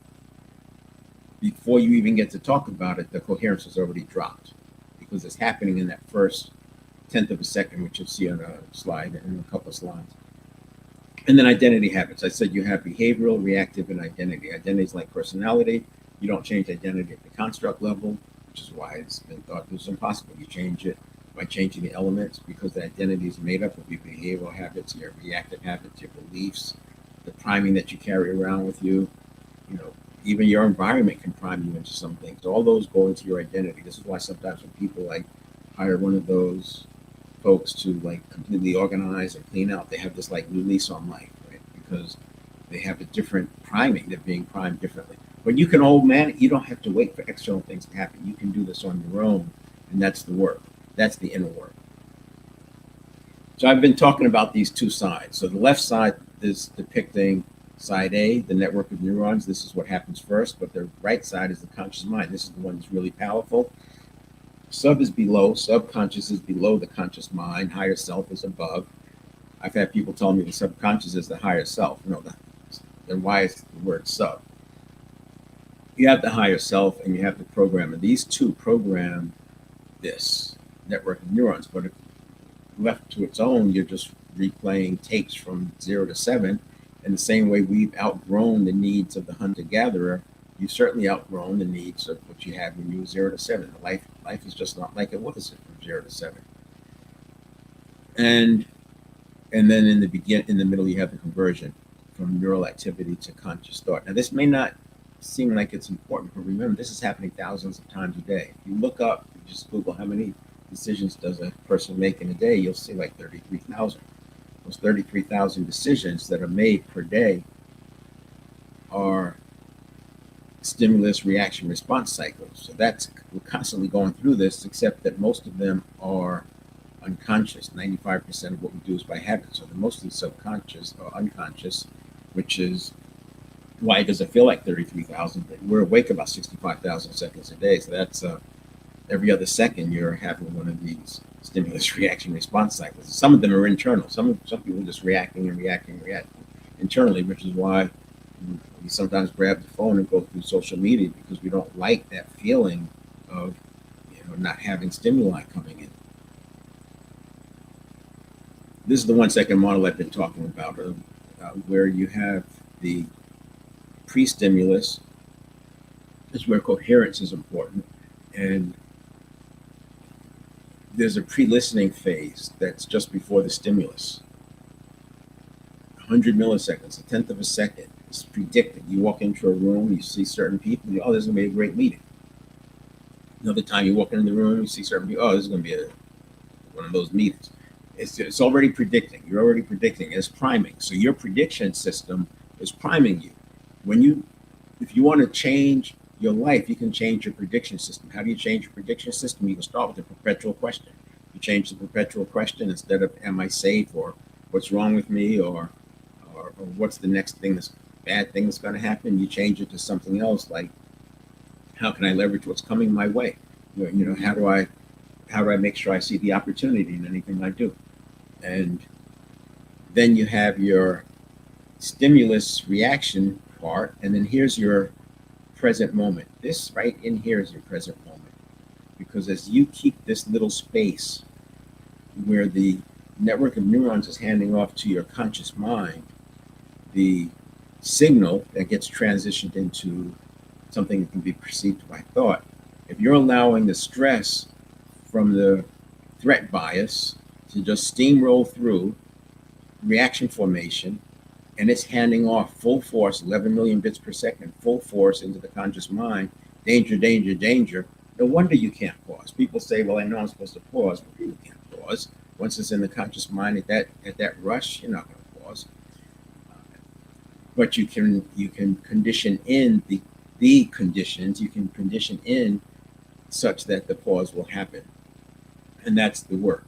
before you even get to talk about it, the coherence has already dropped because it's happening in that first tenth of a second, which you'll see on a slide in a couple of slides. And then identity habits. I said you have behavioral, reactive, and identity. Identity is like personality. You don't change identity at the construct level, which is why it's been thought it was impossible. You change it by changing the elements because the identity is made up of your behavioral habits, your reactive habits, your beliefs, the priming that you carry around with you. You know, even your environment can prime you into some things. All those go into your identity. This is why sometimes when people like hire one of those folks to like completely organize and clean out, they have this like new lease on life, right? Because they have a different priming. They're being primed differently. But you can you don't have to wait for external things to happen. You can do this on your own, and that's the work. That's the inner work. So I've been talking about these two sides. So the left side is depicting side A, the network of neurons. This is what happens first, but the right side is the conscious mind. This is the one that's really powerful. Sub is below, subconscious is below the conscious mind, higher self is above. I've had people tell me the subconscious is the higher self. No, then why is the word sub? You have the higher self and you have the program, and these two program this network of neurons. But if left to its own, you're just replaying tapes from 0 to 7. In the same way we've outgrown the needs of the hunter-gatherer, you've certainly outgrown the needs of what you had when you were 0 to 7. Life is just not like it was from 0 to 7. And then in the middle, you have the conversion from neural activity to conscious thought. Now, this may not seem like it's important, but remember, this is happening thousands of times a day. If you look up, just Google how many decisions does a person make in a day, you'll see like 33,000. Those 33,000 decisions that are made per day are stimulus reaction response cycles. So we're constantly going through this, except that most of them are unconscious. 95% of what we do is by habit. So they're mostly subconscious or unconscious, which is why does it feel like 33,000? We're awake about 65,000 seconds a day. So that's every other second you're having one of these stimulus reaction response cycles. Some of them are internal. Some people are just reacting internally, which is why we sometimes grab the phone and go through social media because we don't like that feeling of not having stimuli coming in. This is the 1 second model I've been talking about, where you have the pre-stimulus is where coherence is important. And there's a pre-listening phase that's just before the stimulus. 100 milliseconds, a tenth of a second. It's predicted. You walk into a room, you see certain people, oh, this is going to be a great meeting. Another time you walk into the room, you see certain people, oh, this is going to be one of those meetings. It's already predicting. You're already predicting. It's priming. So your prediction system is priming you. If you want to change your life, you can change your prediction system. How do you change your prediction system? You can start with a perpetual question. You change the perpetual question instead of "Am I safe?" or "What's wrong with me?" or "What's the next thing that's bad thing that's going to happen?" You change it to something else like, "How can I leverage what's coming my way?" How do I make sure I see the opportunity in anything I do? And then you have your stimulus reaction part, and then here's your present moment. This right in here is your present moment. Because as you keep this little space where the network of neurons is handing off to your conscious mind, the signal that gets transitioned into something that can be perceived by thought, if you're allowing the stress from the threat bias to just steamroll through reaction formation, and it's handing off full force, 11 million bits per second, full force into the conscious mind, danger, danger, danger. No wonder you can't pause. People say, well, I know I'm supposed to pause, but you can't pause. Once it's in the conscious mind at that rush, you're not going to pause. But you can condition in the conditions, you can condition in such that the pause will happen. And that's the work.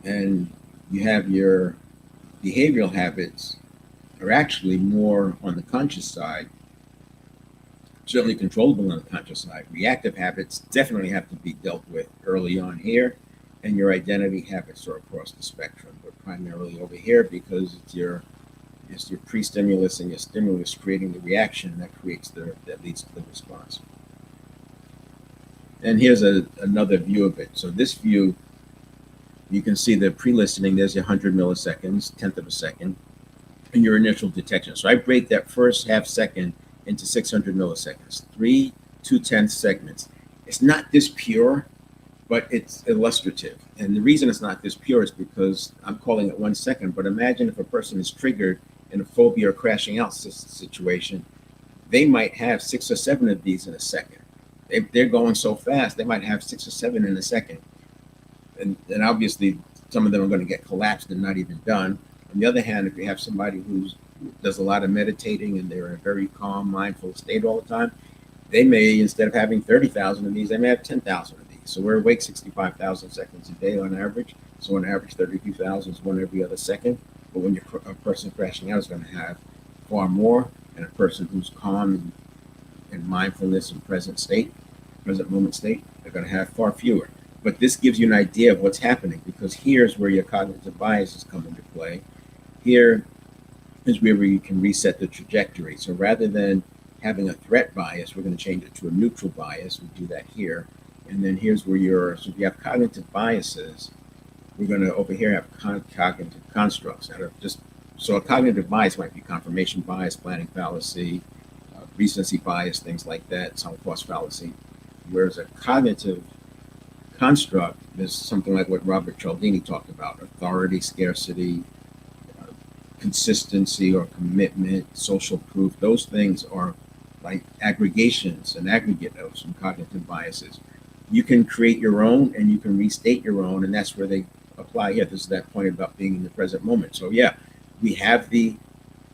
And you have your behavioral habits are actually more on the conscious side, certainly controllable on the conscious side. Reactive habits definitely have to be dealt with early on here, and your identity habits are across the spectrum, but primarily over here because it's your pre-stimulus and your stimulus creating the reaction that leads to the response. And here's another view of it. So this view, you can see the pre-listening, there's your 100 milliseconds, tenth of a second, and your initial detection. So I break that first half second into 600 milliseconds, 3 2/10 segments. It's not this pure, but it's illustrative. And the reason it's not this pure is because I'm calling it 1 second, but imagine if a person is triggered in a phobia or crashing out situation, they might have 6 or 7 of these in a second. They're going so fast, they might have 6 or 7 in a second. And obviously some of them are going to get collapsed and not even done. On the other hand, if you have somebody who does a lot of meditating and they're in a very calm, mindful state all the time, they may, instead of having 30,000 of these, they may have 10,000 of these. So we're awake 65,000 seconds a day on average. So on average, 32,000 is one every other second. But when a person crashing out is going to have far more, and a person who's calm and mindfulness and present moment state, they're going to have far fewer. But this gives you an idea of what's happening, because here's where your cognitive biases come into play. Here is where you can reset the trajectory. So rather than having a threat bias, we're going to change it to a neutral bias. We do that here. And then here's where so if you have cognitive biases, we're going to over here have cognitive constructs that are so a cognitive bias might be confirmation bias, planning fallacy, recency bias, things like that, sunk cost fallacy. Whereas a cognitive construct is something like what Robert Cialdini talked about: authority, scarcity, consistency or commitment, social proof. Those things are like aggregations and aggregate of some cognitive biases. You can create your own and you can restate your own, and that's where they apply. Yeah, this is that point about being in the present moment. So yeah, we have the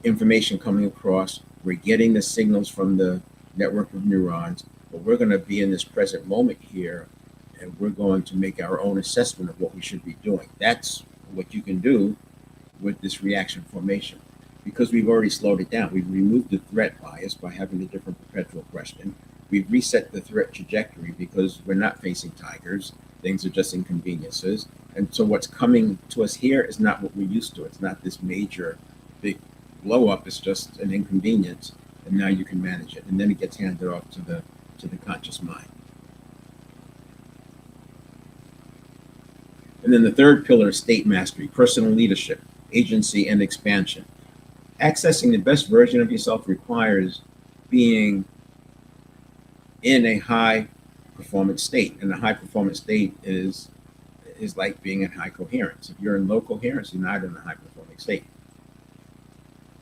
information coming across. We're getting the signals from the network of neurons, but we're going to be in this present moment here, and we're going to make our own assessment of what we should be doing. That's what you can do with this reaction formation, because we've already slowed it down. We've removed the threat bias by having a different perpetual question. We've reset the threat trajectory because we're not facing tigers. Things are just inconveniences. And so what's coming to us here is not what we're used to. It's not this major big blow up. It's just an inconvenience. And now you can manage it. And then it gets handed off to the conscious mind. And then the third pillar is state mastery, personal leadership, agency, and expansion. Accessing the best version of yourself requires being in a high performance state, and a high performance state is like being in high coherence. If you're in low coherence, you're not in a high performing state.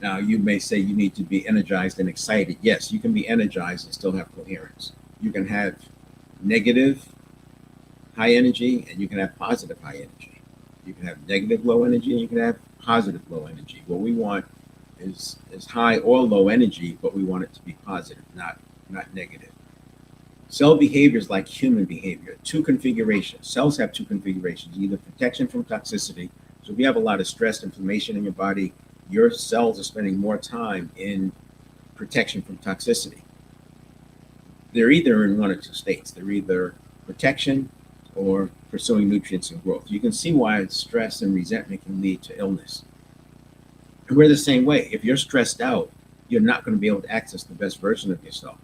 Now, you may say you need to be energized and excited. Yes, you can be energized and still have coherence. You can have negative high energy and you can have positive high energy. You can have negative low energy and you can have positive low energy. What we want is high or low energy, but we want it to be positive, not negative. Cell behavior is like human behavior. Two configurations. Cells have two configurations, either protection from toxicity. So if you have a lot of stress, inflammation in your body, your cells are spending more time in protection from toxicity. They're either in one or two states. They're either protection or pursuing nutrients and growth. You can see why stress and resentment can lead to illness. And we're the same way. If you're stressed out, you're not going to be able to access the best version of yourself.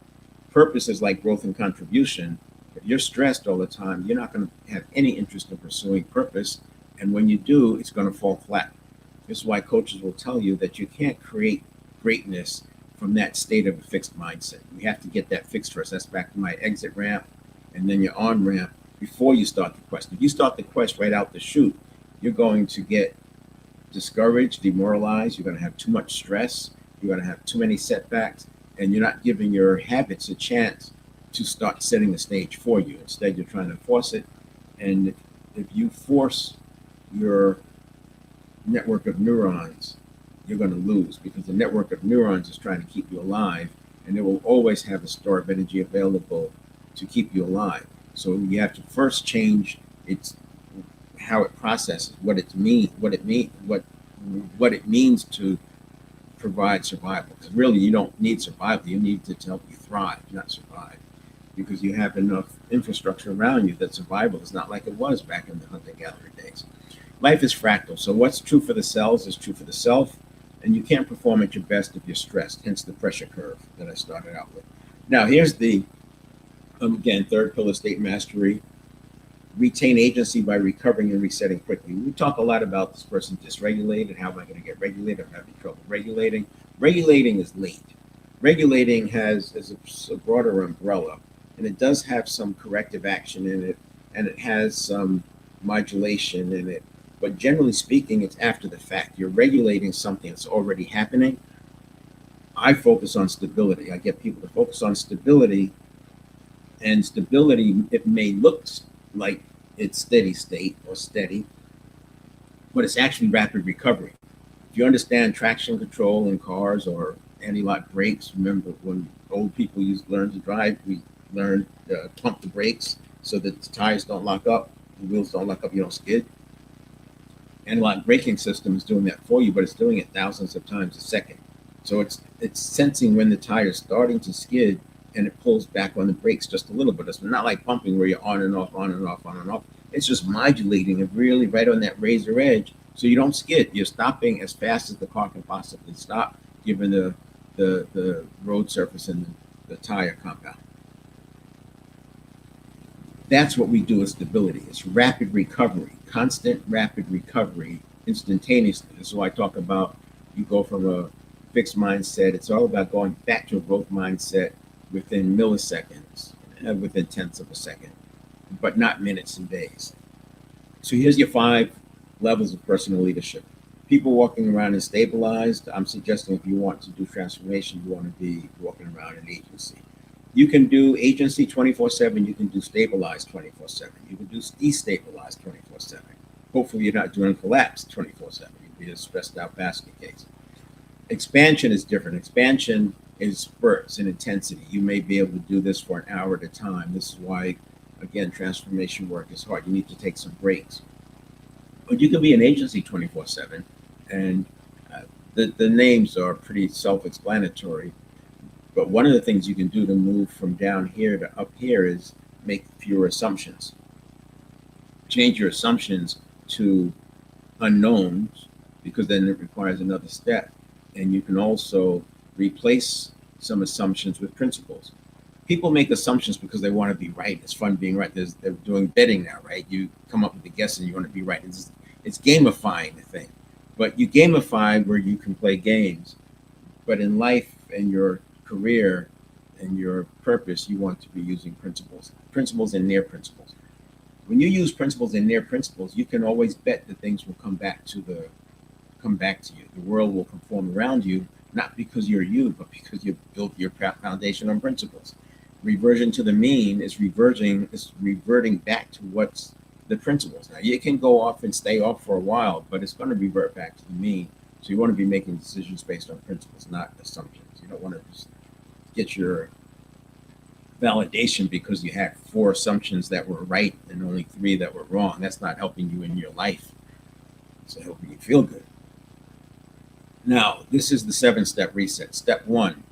Purpose is like growth and contribution. If you're stressed all the time, you're not going to have any interest in pursuing purpose. And when you do, it's going to fall flat. This is why coaches will tell you that you can't create greatness from that state of a fixed mindset. You have to get that fixed first. That's back to my exit ramp and then your on ramp before you start the quest. If you start the quest right out the chute, you're going to get discouraged, demoralized. You're going to have too much stress. You're going to have too many setbacks, and you're not giving your habits a chance to start setting the stage for you. Instead, you're trying to force it. And if you force your network of neurons, you're going to lose, because the network of neurons is trying to keep you alive, and it will always have a store of energy available to keep you alive. So you have to first change its how it processes, what it means to provide survival. Because really, you don't need survival. You need it to help you thrive, not survive, because you have enough infrastructure around you that survival is not like it was back in the hunter-gatherer days. Life is fractal. So what's true for the cells is true for the self, and you can't perform at your best if you're stressed, hence the pressure curve that I started out with. Now, here's the, again, third pillar, state mastery. Retain agency by recovering and resetting quickly. We talk a lot about this person dysregulated. How am I going to get regulated? I'm having trouble regulating. Regulating is late. Regulating is a broader umbrella, and it does have some corrective action in it, and it has some modulation in it. But generally speaking, it's after the fact. You're regulating something that's already happening. I focus on stability. I get people to focus on stability, and stability, it may look like it's steady state or steady, but it's actually rapid recovery. If you understand traction control in cars or anti-lock brakes, remember when old people used to learn to drive, we learned to pump the brakes so that the tires don't lock up, the wheels don't lock up, you don't skid. Anti-lock braking system is doing that for you, but it's doing it thousands of times a second. So it's sensing when the tire is starting to skid, and it pulls back on the brakes just a little bit. It's not like pumping where you're on and off, on and off, on and off. It's just modulating it really right on that razor edge so you don't skid. You're stopping as fast as the car can possibly stop, given the road surface and the tire compound. That's what we do with stability. It's rapid recovery, constant rapid recovery, instantaneously. This is why I talk about you go from a fixed mindset. It's all about going back to a growth mindset within milliseconds, within tenths of a second, but not minutes and days. So here's your 5 levels of personal leadership. People walking around and stabilized. I'm suggesting if you want to do transformation, you want to be walking around in agency. You can do agency 24/7. You can do stabilized 24/7. You can do destabilized 24/7. Hopefully, you're not doing collapse 24/7. You'd be a stressed out basket case. Expansion is different. Expansion is spurts in intensity. You may be able to do this for an hour at a time. This is why, again, transformation work is hard. You need to take some breaks. But you can be an agency 24/7, and the names are pretty self-explanatory. But one of the things you can do to move from down here to up here is make fewer assumptions. Change your assumptions to unknowns, because then it requires another step. And you can also replace some assumptions with principles. People make assumptions because they want to be right. It's fun being right. They're doing betting now, right? You come up with a guess and you want to be right. It's gamifying the thing. But you gamify where you can play games. But in life and your career and your purpose, you want to be using principles and near principles. When you use principles and near principles, you can always bet that things will come back to you. The world will conform around you, not because you're you, but because you built your foundation on principles. Reversion to the mean is reverting back to what's the principles. Now you can go off and stay off for a while, but it's going to revert back to the mean. So you want to be making decisions based on principles, not assumptions. You don't want to just get your validation because you had four assumptions that were right and only three that were wrong. That's not helping you in your life. It's helping you feel good. Now, this is the 7-step reset. Step one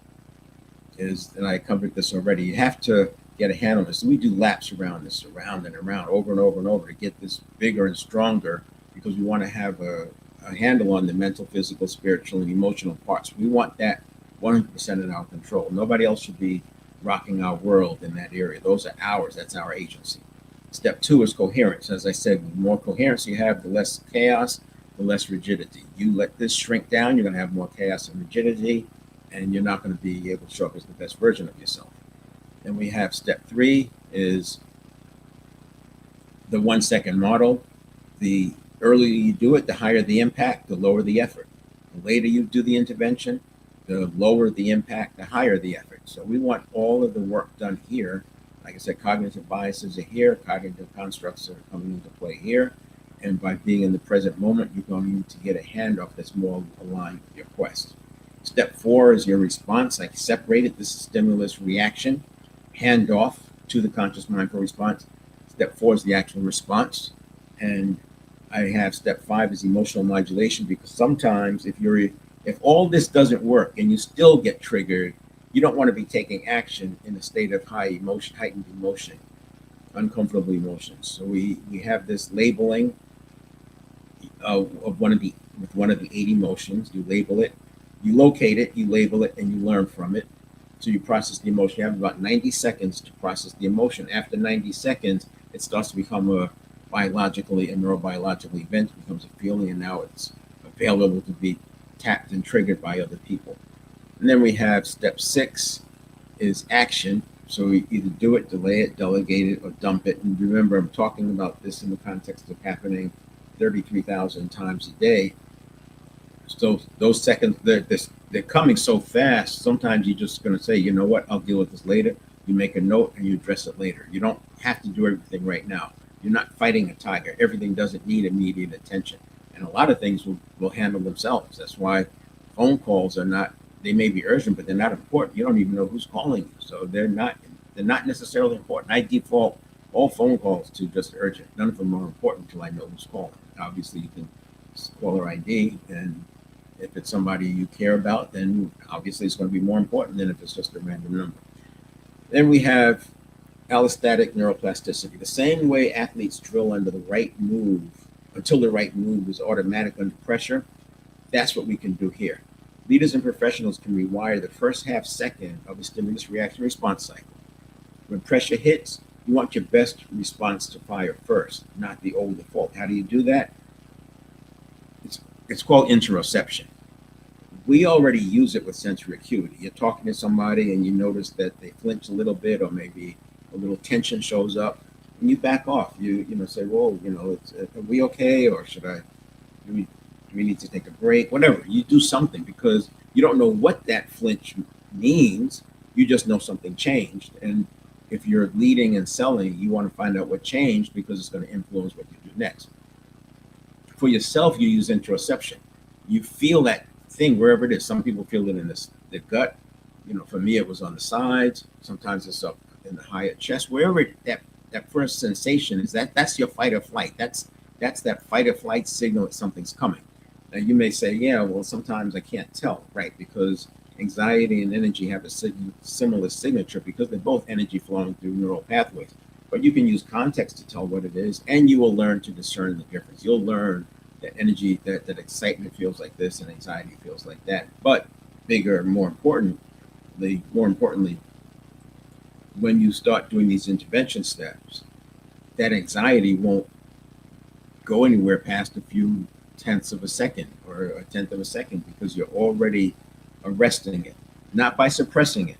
is, and I covered this already, you have to get a handle on this. We do laps around this, around and around, over and over and over to get this bigger and stronger because we want to have a handle on the mental, physical, spiritual, and emotional parts. We want that 100% in our control. Nobody else should be rocking our world in that area. Those are ours. That's our agency. Step two is coherence. As I said, the more coherence you have, the less chaos, the less rigidity. You let this shrink down, you're going to have more chaos and rigidity, and you're not going to be able to show up as the best version of yourself. Then we have step three is the 1 second model. The earlier you do it, the higher the impact, the lower the effort. The later you do the intervention, the lower the impact, the higher the effort. So we want all of the work done here. Like I said, cognitive biases are here, cognitive constructs are coming into play here. And by being in the present moment, you're going to get a handoff that's more aligned with your quest. Step four is your response. I separated this stimulus reaction, handoff to the conscious mindful response. Step four is the actual response. And I have step five is emotional modulation, because sometimes if all this doesn't work and you still get triggered, you don't want to be taking action in a state of high emotion, heightened emotion, uncomfortable emotions. So we have this labeling of one of the 8 emotions. You label it, you locate it, you label it, and you learn from it. So you process the emotion. You have about 90 seconds to process the emotion. After 90 seconds, it starts to become a neurobiological event. It becomes a feeling, and now it's available to be tapped and triggered by other people. And then we have step 6 is action. So we either do it, delay it, delegate it, or dump it. And remember, I'm talking about this in the context of happening 33,000 times a day. So those seconds, they're coming so fast. Sometimes you're just going to say, you know what, I'll deal with this later. You make a note and you address it later. You don't have to do everything right now. You're not fighting a tiger. Everything doesn't need immediate attention. And a lot of things will handle themselves. That's why phone calls are not, they may be urgent, but they're not important. You don't even know who's calling you. So they're not necessarily important. I default all phone calls to just urgent. None of them are important until I know who's calling. Obviously, you can caller ID, and if it's somebody you care about, then obviously it's going to be more important than if it's just a random number. Then we have allostatic neuroplasticity. The same way athletes drill under the right move until the right move is automatic under pressure, that's what we can do here. Leaders and professionals can rewire the first half second of a stimulus reaction response cycle. When pressure hits, you want your best response to fire first, not the old default. How do you do that? It's called interoception. We already use it with sensory acuity. You're talking to somebody and you notice that they flinch a little bit, or maybe a little tension shows up, and you back off. You say, "Whoa, are we okay, or do we need to take a break?" Whatever. You do something, because you don't know what that flinch means. You just know something changed. And if you're leading and selling, you want to find out what changed, because it's going to influence what you do next. For yourself, you use interoception. You feel that thing wherever it is. Some people feel it in the gut. For me, it was on the sides. Sometimes it's up in the higher chest. Wherever that first sensation is, that's your fight or flight. That's that fight or flight signal that something's coming. Now you may say, yeah, well, sometimes I can't tell, right? Because anxiety and energy have a similar signature, because they're both energy flowing through neural pathways. But you can use context to tell what it is, and you will learn to discern the difference. You'll learn that energy, that excitement feels like this and anxiety feels like that. But more importantly, when you start doing these intervention steps, that anxiety won't go anywhere past a few tenths of a second or a tenth of a second, because you're already arresting it, not by suppressing it,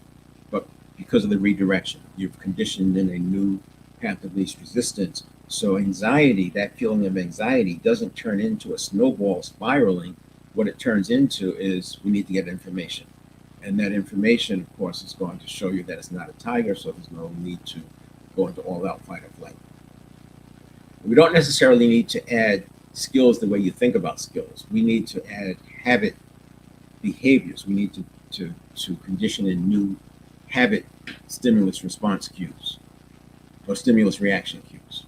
but because of the redirection. You've conditioned in a new path of least resistance. So anxiety, that feeling of anxiety, doesn't turn into a snowball spiraling. What it turns into is we need to get information. And that information, of course, is going to show you that it's not a tiger, so there's no need to go into all out fight or flight. We don't necessarily need to add skills the way you think about skills. We need to add habit behaviors. We need to condition in new habit stimulus response cues or stimulus reaction cues.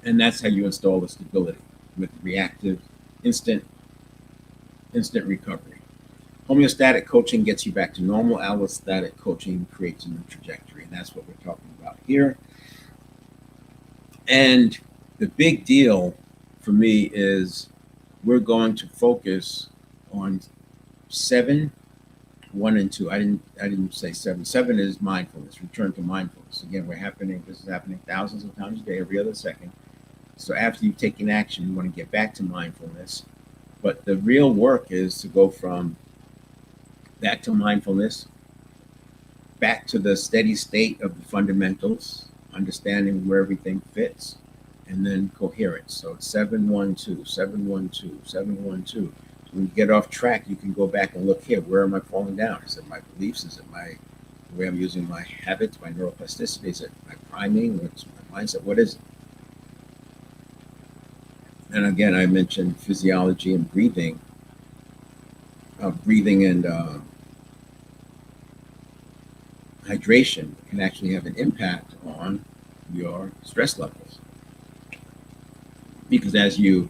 And that's how you install the stability with reactive, instant recovery. Homeostatic coaching gets you back to normal. Allostatic coaching creates a new trajectory. And that's what we're talking about here. And the big deal for me is we're going to focus on 7, 1 and 2. I didn't say 7. 7 is mindfulness, return to mindfulness. Again, this is happening thousands of times a day, every other second. So after you've taken action, you want to get back to mindfulness. But the real work is to go from back to mindfulness, back to the steady state of the fundamentals, understanding where everything fits, and then coherence. So it's 7-1-2, 7-1-2, 7-1-2. So when you get off track, you can go back and look here. Where am I falling down? Is it my beliefs? Is it the way I'm using my habits, my neuroplasticity? Is it my priming? What's my mindset? What is it? And again, I mentioned physiology and breathing. Breathing and hydration can actually have an impact on your stress levels. Because as you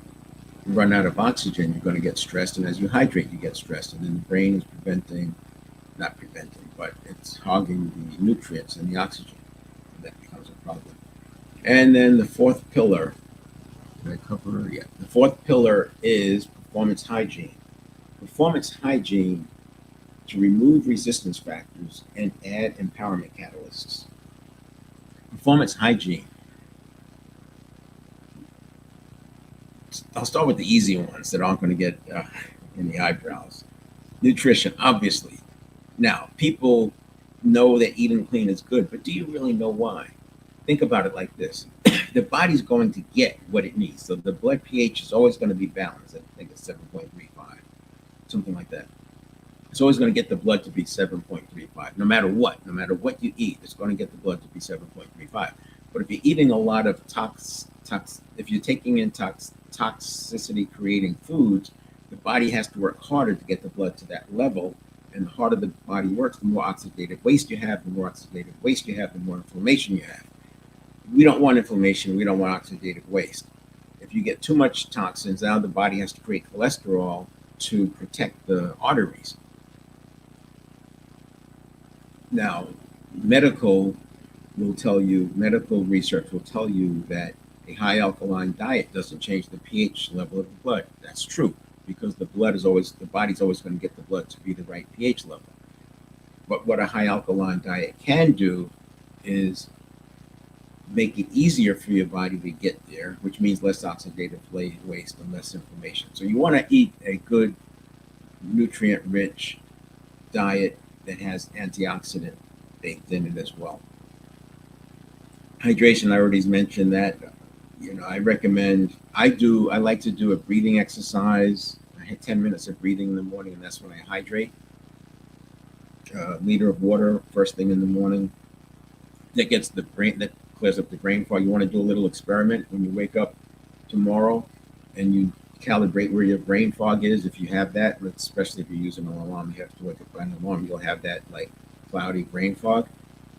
run out of oxygen, you're going to get stressed. And as you hydrate, you get stressed. And then the brain is but it's hogging the nutrients and the oxygen. And that becomes a problem. And then the fourth pillar, did I cover? Yeah. The fourth pillar is performance hygiene. Performance hygiene to remove resistance factors and add empowerment catalysts. Performance hygiene. I'll start with the easy ones that aren't going to get in the eyebrows. Nutrition, obviously. Now, people know that eating clean is good, but do you really know why? Think about it like this. The body's going to get what it needs. So the blood pH is always going to be balanced. I think it's 7.35, something like that. It's always going to get the blood to be 7.35, no matter what. No matter what you eat, it's going to get the blood to be 7.35. But if you're eating a lot of if you're taking in toxicity creating foods, the body has to work harder to get the blood to that level. And the harder the body works, the more oxidative waste you have. The more oxidative waste you have, the more inflammation you have. We don't want inflammation. We don't want oxidative waste. If you get too much toxins, now the body has to create cholesterol to protect the arteries. Now, medical research will tell you that a high alkaline diet doesn't change the pH level of the blood. That's true, because the body's always going to get the blood to be the right pH level. But what a high alkaline diet can do is make it easier for your body to get there, which means less oxidative waste and less inflammation. So you want to eat a good nutrient-rich diet that has antioxidant baked in it as well. Hydration, I already mentioned that. I recommend, I like to do a breathing exercise. I had 10 minutes of breathing in the morning, and that's when I hydrate. A liter of water first thing in the morning. That clears up the brain fog. You want to do a little experiment when you wake up tomorrow and you calibrate where your brain fog is. If you have that, especially if you're using an alarm, you have to wake up by an alarm, you'll have that like cloudy brain fog.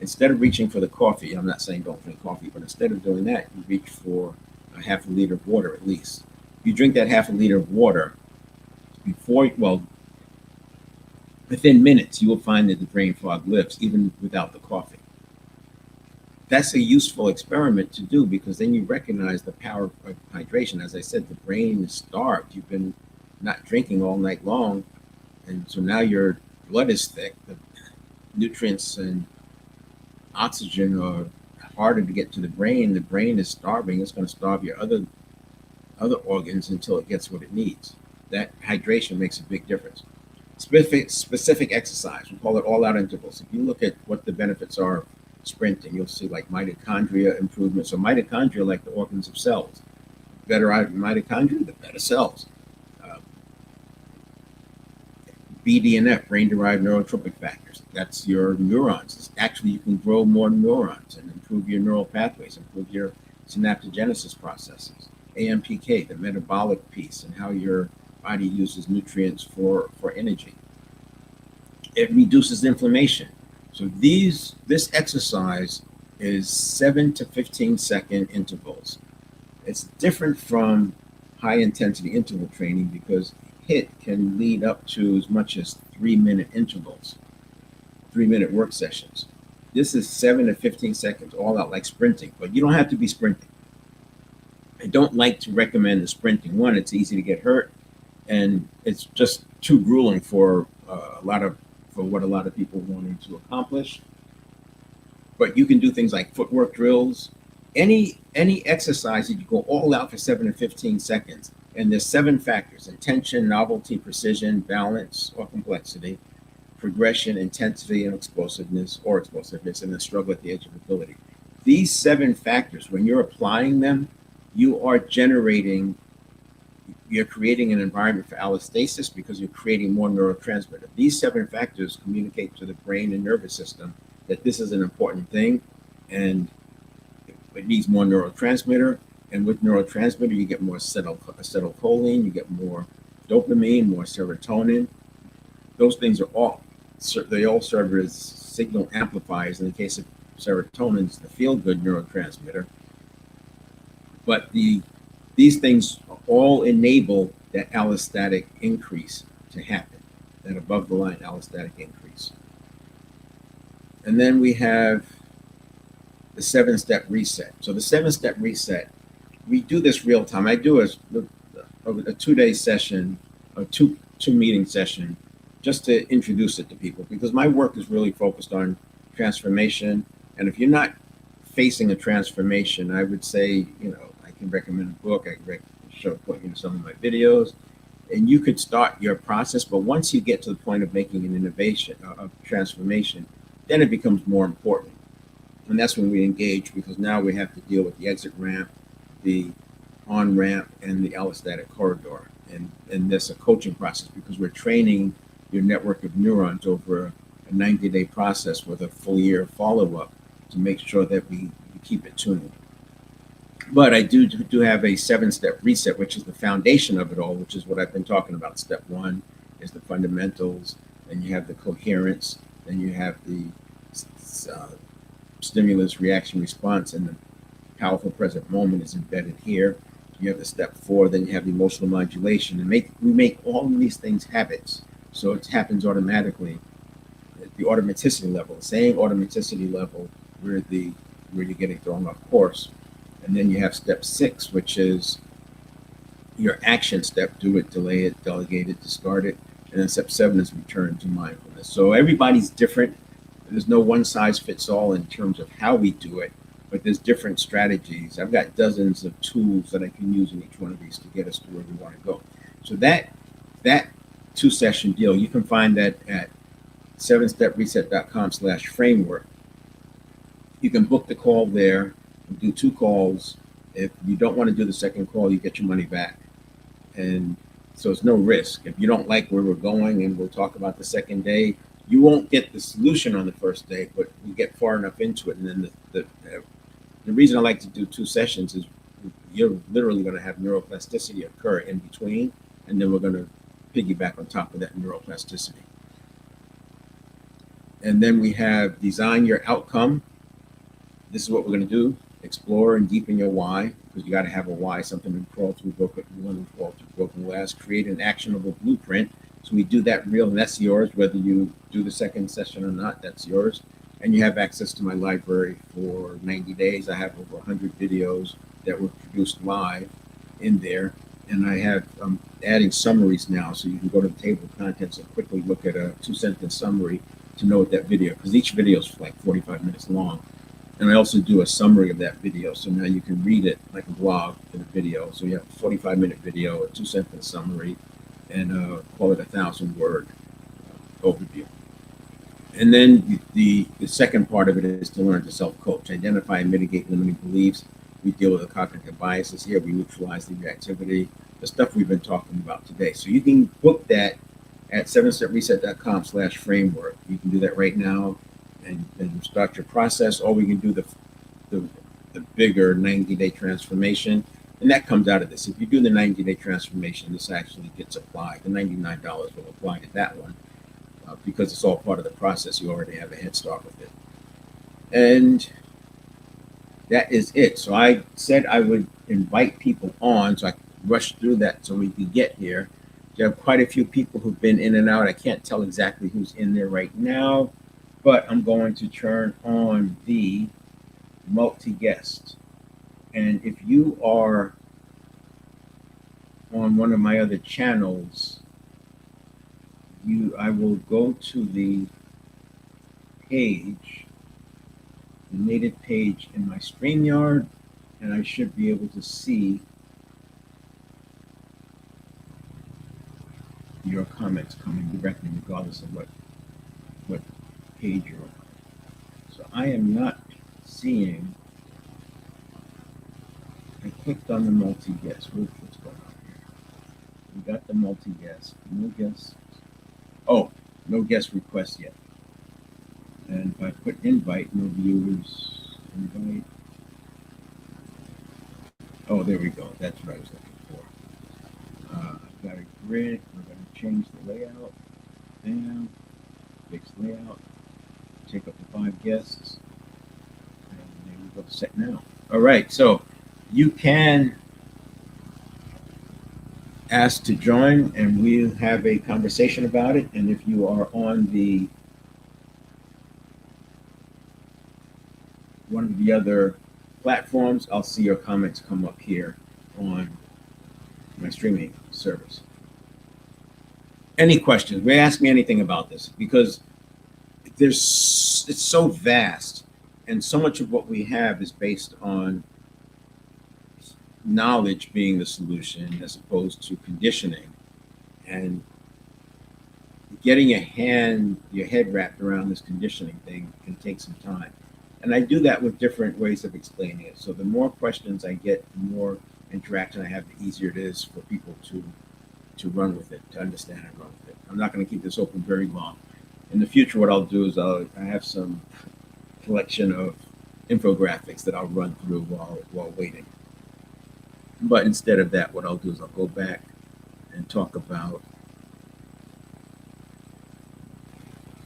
Instead of reaching for the coffee, I'm not saying don't drink coffee, but instead of doing that, you reach for a half a liter of water at least. You drink that half a liter of water within minutes, you will find that the brain fog lifts even without the coffee. That's a useful experiment to do, because then you recognize the power of hydration. As I said, the brain is starved. You've been not drinking all night long, and so now your blood is thick. The nutrients and oxygen are harder to get to the brain. The brain is starving. It's going to starve your other organs until it gets what it needs. That hydration makes a big difference. Specific exercise. We call it all-out intervals. If you look at what the benefits are of sprinting, you'll see like mitochondria improvements. So mitochondria are like the organs of cells. Better mitochondria, the better cells. Uh, BDNF, brain-derived neurotropic factors. That's your neurons. Actually, you can grow more neurons and improve your neural pathways, improve your synaptogenesis processes. AMPK, the metabolic piece, and how your body uses nutrients for energy. It reduces inflammation. So this exercise is 7 to 15-second intervals. It's different from high intensity interval training because HIIT can lead up to as much as 3-minute intervals, 3-minute work sessions. This is 7 to 15 seconds, all out like sprinting, but you don't have to be sprinting. I don't like to recommend the sprinting. One, it's easy to get hurt, and it's just too grueling for what a lot of people wanting to accomplish. But you can do things like footwork drills, any exercise that you go all out for 7 to 15 seconds. And there's 7 factors: intention, novelty, precision, balance or complexity, progression, intensity, and explosiveness, and the struggle at the edge of ability. These 7 factors, when you're applying them, you're creating an environment for allostasis because you're creating more neurotransmitter. These 7 factors communicate to the brain and nervous system that this is an important thing, and it needs more neurotransmitter. And with neurotransmitter, you get more acetylcholine, you get more dopamine, more serotonin. Those things they all serve as signal amplifiers. In the case of serotonin, it's the feel-good neurotransmitter. But these things all enable that allostatic increase to happen, that above-the-line allostatic increase. And then we have the 7-step reset. So the 7-step reset, we do this real time. I do a 2-day session, a two meeting session, just to introduce it to people, because my work is really focused on transformation. And if you're not facing a transformation, I would say, I can recommend a book. I can put you some of my videos, and you could start your process. But once you get to the point of making an innovation, of transformation, then it becomes more important. And that's when we engage, because now we have to deal with the exit ramp, the on ramp, and the allostatic corridor. And there's a coaching process, because we're training your network of neurons over a 90-day process with a full year follow-up to make sure that we keep it tuned. But I do have a 7-step reset, which is the foundation of it all, which is what I've been talking about. Step 1 is the fundamentals, then you have the coherence, then you have the stimulus, reaction, response, and the powerful present moment is embedded here. You have the step 4, then you have the emotional modulation, and we make all of these things habits, so it happens automatically at the automaticity level, the same automaticity level where you're getting thrown off course. And then you have step 6, which is your action step: do it, delay it, delegate it, discard it. And then step 7 is return to mindfulness. So everybody's different. There's no one size fits all in terms of how we do it, but there's different strategies. I've got dozens of tools that I can use in each one of these to get us to where we want to go. So that 2-session deal, you can find that at 7stepreset.com/framework. You can book the call there and do 2 calls. If you don't want to do the second call, you get your money back. And so it's no risk. If you don't like where we're going, and we'll talk about the second day, you won't get the solution on the first day, but we get far enough into it. And then the reason I like to do 2 sessions is you're literally going to have neuroplasticity occur in between, and then we're going to piggyback on top of that neuroplasticity. And then we have design your outcome. This is what we're going to do: explore and deepen your why, because you got to have a why, something to crawl through broken glass. Create an actionable blueprint. So we do that real, and that's yours. Whether you do the second session or not, that's yours. And you have access to my library for 90 days. I have over 100 videos that were produced live in there. And I have adding summaries now, so you can go to the table of contents and quickly look at a 2-sentence summary to know what that video, because each video is like 45 minutes long. And I also do a summary of that video, so now you can read it like a blog in a video. So you have a 45-minute video, a 2-sentence summary, and call it 1,000-word overview. And then the second part of it is to learn to self-coach, identify and mitigate limiting beliefs. We deal with the cognitive biases here. We neutralize the reactivity, the stuff we've been talking about today. So you can book that at 7stepreset.com/framework. You can do that right now and start your process, or we can do the, the bigger 90-day transformation. And that comes out of this. If you do the 90-day transformation, this actually gets applied. The $99 will apply to that one. Because it's all part of the process, you already have a head start with it. And that is it. So I said I would invite people on, so I rushed through that so we could get here. You have quite a few people who've been in and out. I can't tell exactly who's in there right now, but I'm going to turn on the multi-guest. And if you are on one of my other channels, I will go to the page, the native page in my StreamYard, and I should be able to see your comments coming directly, regardless of what page you're on. So I am not seeing. I clicked on the multi-guest. What's going on here? We got the multi-guest. No guests. Oh, no guest requests yet. And if I put invite, no viewers, invite. Oh, there we go. That's what I was looking for. I've got a grid. We're going to change the layout. Bam. Fix layout. Take up the 5 guests. And there we go. Set now. All right. So you can ask to join, and we'll have a conversation about it. And if you are on one of the other platforms, I'll see your comments come up here on my streaming service. Any questions? Ask me anything about this, because it's so vast, and so much of what we have is based on knowledge being the solution as opposed to conditioning, and getting your head wrapped around this conditioning thing can take some time. And I do that with different ways of explaining it. So the more questions I get, the more interaction I have, the easier it is for people to run with it, to understand and run with it. I'm not going to keep this open very long. In the future, what I'll do is I have some collection of infographics that I'll run through while waiting. But instead of that, what I'll do is I'll go back and talk about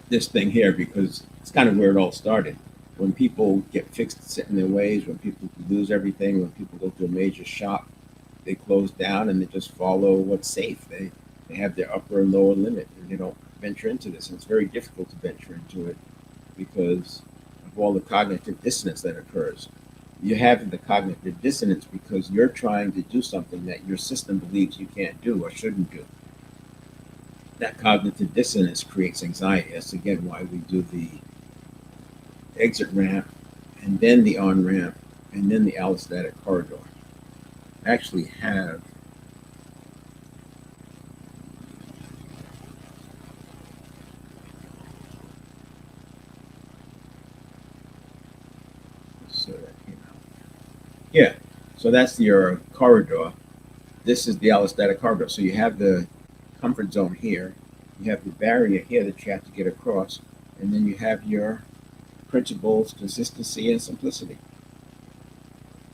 this thing here, because it's kind of where it all started. When people get fixed set in their ways, when people lose everything, when people go through a major shock, they close down and they just follow what's safe. They have their upper and lower limit, and they don't venture into this. And it's very difficult to venture into it because of all the cognitive dissonance that occurs. You have the cognitive dissonance because you're trying to do something that your system believes you can't do or shouldn't do. That cognitive dissonance creates anxiety. That's again why we do the exit ramp, and then the on ramp, and then the allostatic corridor. I actually have so that came out. Yeah, so that's your corridor. This is the allostatic corridor. So you have the comfort zone here, you have the barrier here that you have to get across, and then you have your principles, consistency, and simplicity.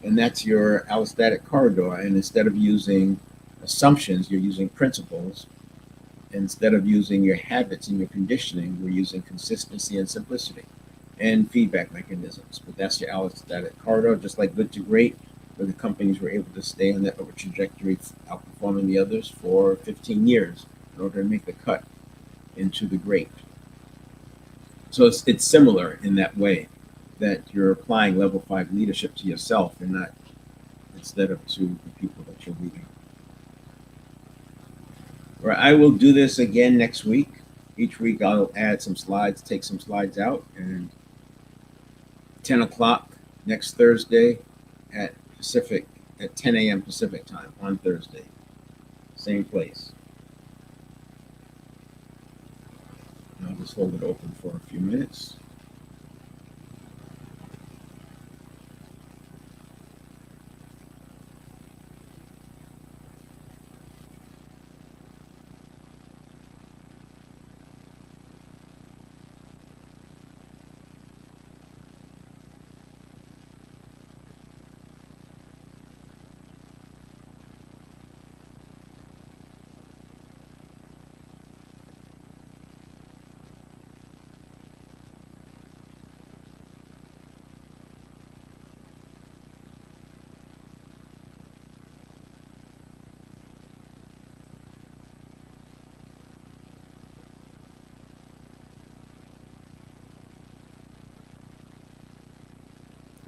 And that's your allostatic corridor. And instead of using assumptions, you're using principles. Instead of using your habits and your conditioning, we're using consistency and simplicity and feedback mechanisms. But that's your allostatic corridor, just like good to great, where the companies were able to stay on that upward trajectory, outperforming the others for 15 years in order to make the cut into the great. So it's similar in that way, that you're applying level 5 leadership to yourself and not instead of to the people that you're leading. Right, I will do this again next week. Each week I'll add some slides, take some slides out, and 10 o'clock next Thursday at 10 a.m. Pacific time on Thursday. Same place. just hold it open for a few minutes.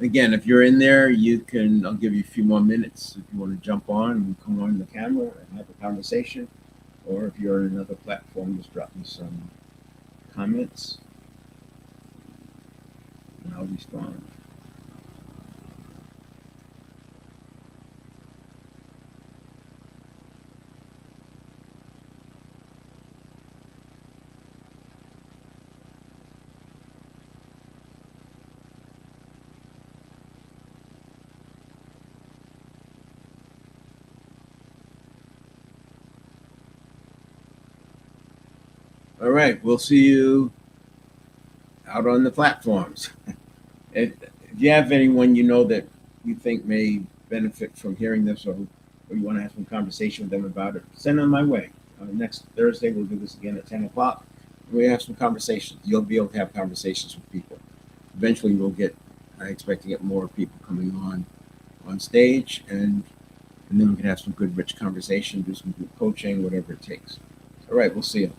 Again, if you're in there, I'll give you a few more minutes if you want to jump on and come on the camera and have a conversation. Or if you're on another platform, just drop me some comments and I'll respond. All right, we'll see you out on the platforms. If you have anyone you know that you think may benefit from hearing this, or you want to have some conversation with them about it, send them my way. Next Thursday, we'll do this again at 10 o'clock. We have some conversations. You'll be able to have conversations with people. Eventually, I expect to get more people coming on stage, and then we can have some good, rich conversation, do some group coaching, whatever it takes. All right, we'll see you.